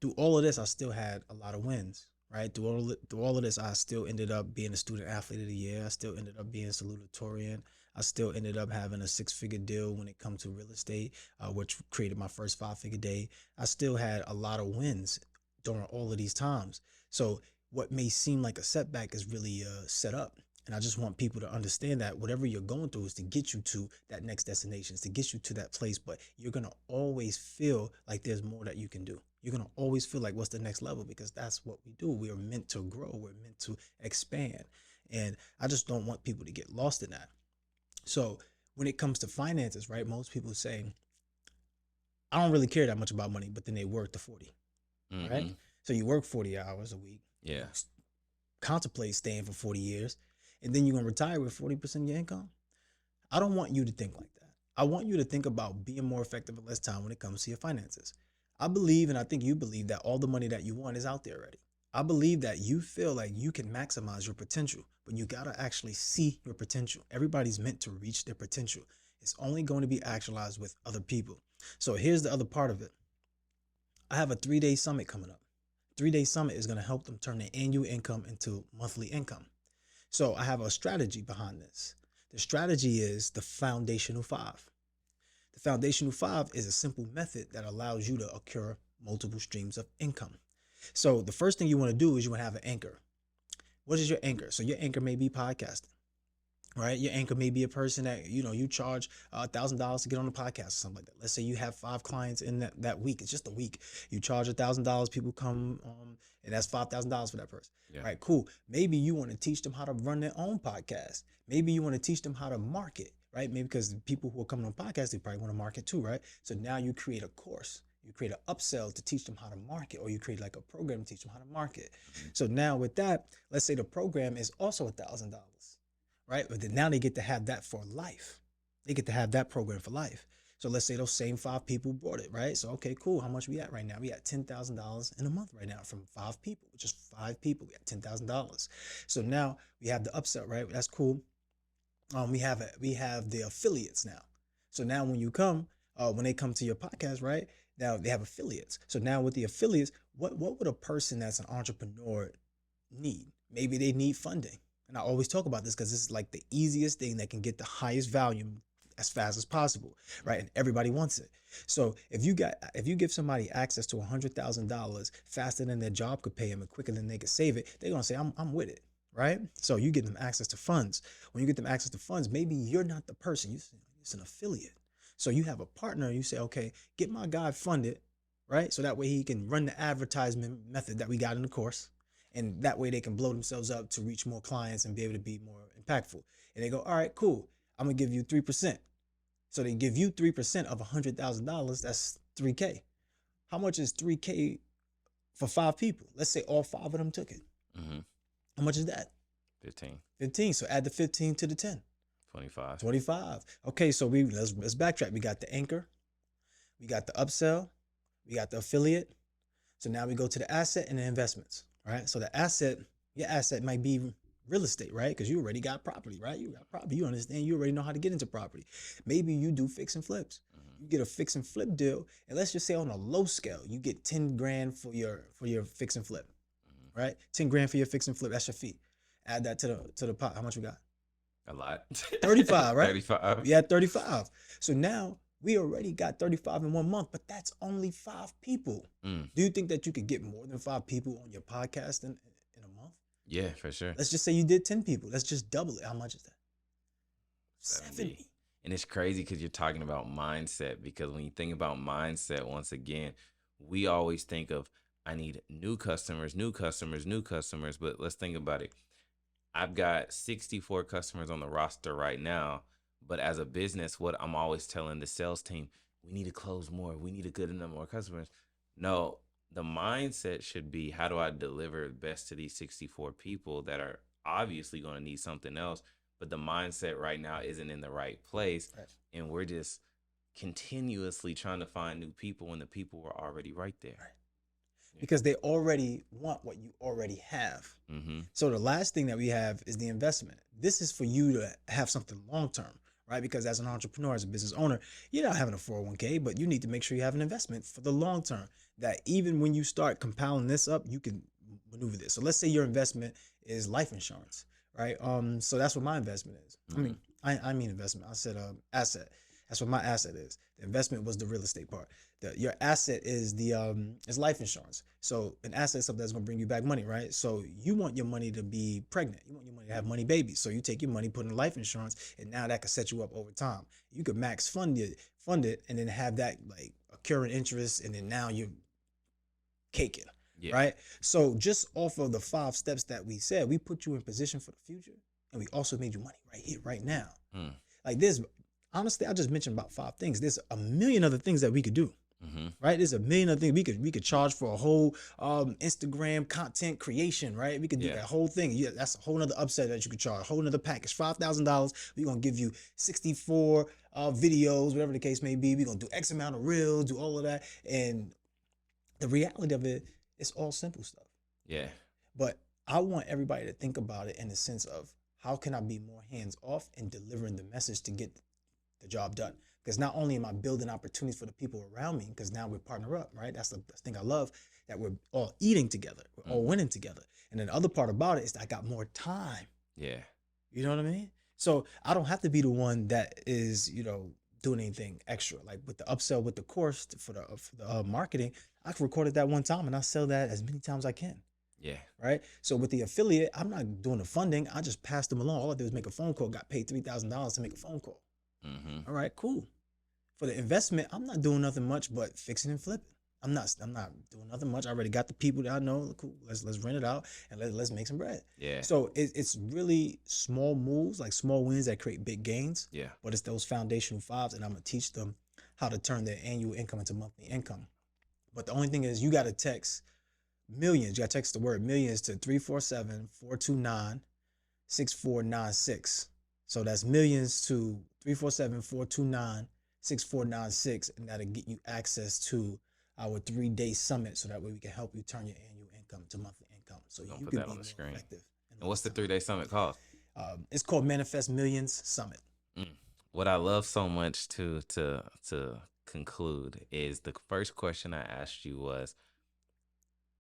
Through all of this, I still had a lot of wins, right? Through all of this, I still ended up being a student athlete of the year. I still ended up being salutatorian. I still ended up having a 6-figure deal when it comes to real estate, which created my first 5-figure day. I still had a lot of wins during all of these times. So what may seem like a setback is really set up. And I just want people to understand that whatever you're going through is to get you to that next destination, is to get you to that place. But you're going to always feel like there's more that you can do. You're going to always feel like, what's the next level? Because that's what we do. We are meant to grow. We're meant to expand. And I just don't want people to get lost in that. So when it comes to finances, right, most people say, I don't really care that much about money, but then they work the 40, Mm-hmm. right? So you work 40 hours a week. Yeah. Contemplate staying for 40 years. And then you're going to retire with 40% of your income. I don't want you to think like that. I want you to think about being more effective in less time when it comes to your finances. I believe, and I think you believe, that all the money that you want is out there already. I believe that you feel like you can maximize your potential, but you got to actually see your potential. Everybody's meant to reach their potential. It's only going to be actualized with other people. So here's the other part of it. I have a 3-day summit coming up. 3-day summit is going to help them turn their annual income into monthly income. So I have a strategy behind this. The strategy is the foundational 5. The foundational 5 is a simple method that allows you to occur multiple streams of income. So the first thing you want to do is you want to have an anchor. What is your anchor? So your anchor may be podcasting, right? Your anchor may be a person that, you charge $1,000 to get on a podcast or something like that. Let's say you have 5 clients in that week. It's just a week. You charge $1,000, people come, and that's $5,000 for that person. Yeah. Right, cool. Maybe you want to teach them how to run their own podcast. Maybe you want to teach them how to market, right? Maybe because the people who are coming on podcasts, they probably want to market too, right? So now you create a course. You create an upsell to teach them how to market, or you create like a program to teach them how to market. Mm-hmm. So now with that, let's say the program is also $1,000. Right? But then now they get to have that for life. They get to have that program for life. So let's say those same 5 people brought it, right? So, okay, cool. How much we at right now? We at $10,000 in a month right now from 5 people, which is 5 people. We at $10,000. So now we have the upsell, right? That's cool. We have the affiliates now. So now when they come to your podcast, right? Now they have affiliates. So now with the affiliates, what would a person that's an entrepreneur need? Maybe they need funding. And I always talk about this because this is like the easiest thing that can get the highest volume as fast as possible, right? And everybody wants it. So if you give somebody access to $100,000 faster than their job could pay them and quicker than they could save it, they're gonna say, I'm with it, right? So you get them access to funds. When you get them access to funds, maybe you're not the person. It's an affiliate. So you have a partner. You say, okay, get my guy funded, right? So that way he can run the advertisement method that we got in the course. And that way they can blow themselves up to reach more clients and be able to be more impactful. And they go, all right, cool. I'm going to give you 3%. So they give you 3% of $100,000. That's $3K. How much is $3K for 5 people? Let's say all 5 of them took it. Mm-hmm. How much is that? 15. So add the 15 to the 10. 25. Okay, so let's backtrack. We got the anchor. We got the upsell. We got the affiliate. So now we go to the asset and the investments. Right. So your asset might be real estate, right? Because you already got property, right? You got property. You understand. You already know how to get into property. Maybe you do fix and flips. Mm-hmm. You get a fix and flip deal, and let's just say on a low scale, you get 10 grand for your fix and flip, mm-hmm. right? 10 grand for your fix and flip. That's your fee. Add that to the pot. How much we got? A lot. 35, right? 35. We had 35. So now we already got 35 in 1 month, but that's only 5 people. Do you think that you could get more than 5 people on your podcast in a month? Yeah, for sure. Let's just say you did 10 people. Let's just double it. How much is that? 70. And it's crazy because you're talking about mindset, because when you think about mindset, once again, we always think of, I need new customers. But let's think about it. I've got 64 customers on the roster right now. But as a business, what I'm always telling the sales team, we need to close more. We need to get enough more customers. No, the mindset should be, how do I deliver best to these 64 people that are obviously going to need something else, but the mindset right now isn't in the right place. Right. And we're just continuously trying to find new people when the people were already right there. Right. Because they already want what you already have. Mm-hmm. So the last thing that we have is the investment. This is for you to have something long-term, right? Because as an entrepreneur, as a business owner, you're not having a 401k, but you need to make sure you have an investment for the long term, that even when you start compiling this up, you can maneuver this. So let's say your investment is life insurance, right? So that's what my investment is. Mm-hmm. I mean investment. I said asset. That's what my asset is. The investment was the real estate part. Your asset is is life insurance. So an asset is something that's going to bring you back money, right? So you want your money to be pregnant. You want your money to have money babies. So you take your money, put in life insurance, and now that could set you up over time. You could max fund it, and then have that like a current interest, and then now you're caking, right? So just off of the 5 steps that we said, we put you in position for the future, and we also made you money right here, right now. Like this. Honestly, I just mentioned about 5 things. There's a million other things that we could do, right? There's a million other things we could charge for a whole Instagram content creation, right? We could do that whole thing. Yeah, that's a whole nother upsell that you could charge, a whole nother package, $5,000. We're gonna give you 64 videos, whatever the case may be. We're gonna do X amount of reels, do all of that, and the reality of it, it's all simple stuff. Yeah. But I want everybody to think about it in the sense of, how can I be more hands off in delivering the message to get the job done? Because not only am I building opportunities for the people around me, because now we're partner up, right? That's the thing I love, that we're all eating together. We're all winning together. And then the other part about it is that I got more time. Yeah. You know what I mean? So I don't have to be the one that is, doing anything extra. Like with the upsell, with the course for the marketing, I can record it that one time and I sell that as many times as I can. Yeah. Right. So with the affiliate, I'm not doing the funding. I just passed them along. All I did was make a phone call, got paid $3,000 to make a phone call. All right, cool. For the investment, I'm not doing nothing much but fixing and flipping. I'm not doing nothing much. I already got the people that I know. Cool. Let's rent it out and let's make some bread. Yeah. So it's really small moves, like small wins that create big gains. Yeah. But it's those foundational 5s, and I'm gonna teach them how to turn their annual income into monthly income. But the only thing is, you got to text millions. You got to text the word millions to 347-429-6496. So that's millions to 347-429-6496. 6496, and that'll get you access to our 3-day summit, so that way we can help you turn your annual income to monthly income, so We're gonna you put can that be on the more screen. effective. And what's the 3-day summit called? It's called Manifest Millions Summit. What I love so much to conclude is the first question I asked you was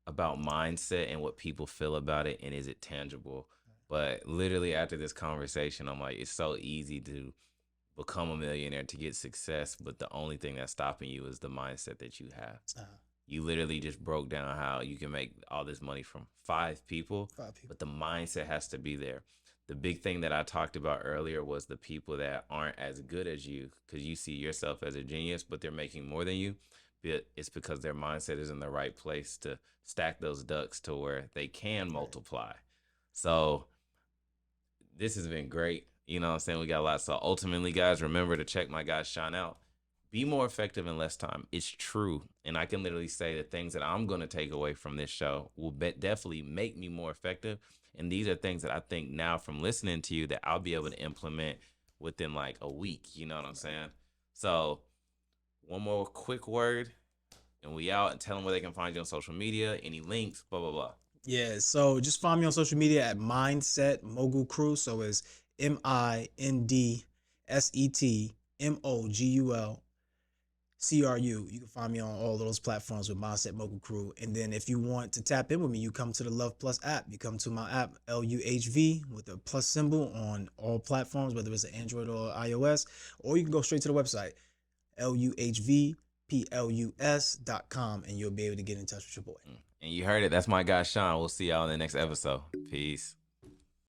about mindset and what people feel about it, and is it tangible? But literally after this conversation, I'm like, it's so easy to become a millionaire, to get success, but the only thing that's stopping you is the mindset that you have. You literally just broke down how you can make all this money from 5 people, but the mindset has to be there. The big thing that I talked about earlier was the people that aren't as good as you, because you see yourself as a genius, but they're making more than you. But it's because their mindset is in the right place to stack those ducks to where they can multiply. So this has been great. You know what I'm saying? We got a lot. So ultimately, guys, remember to check my guy Shaun out. Be more effective in less time. It's true. And I can literally say the things that I'm going to take away from this show will definitely make me more effective. And these are things that I think now from listening to you that I'll be able to implement within like a week. You know what I'm saying? So one more quick word and we out, and tell them where they can find you on social media, any links, blah, blah, blah. Yeah, so just find me on social media at Mindset Mogul CRU. So it's MindsetMogul CRU. You can find me on all those platforms with Mindset Mogul CRU. And then if you want to tap in with me, you come to the Love Plus app. You come to my app, LUHV, with the plus symbol on all platforms, whether it's an Android or iOS, or you can go straight to the website, LUHVPLUS.com, and you'll be able to get in touch with your boy. And you heard it. That's my guy, Shaun. We'll see y'all in the next episode. Peace.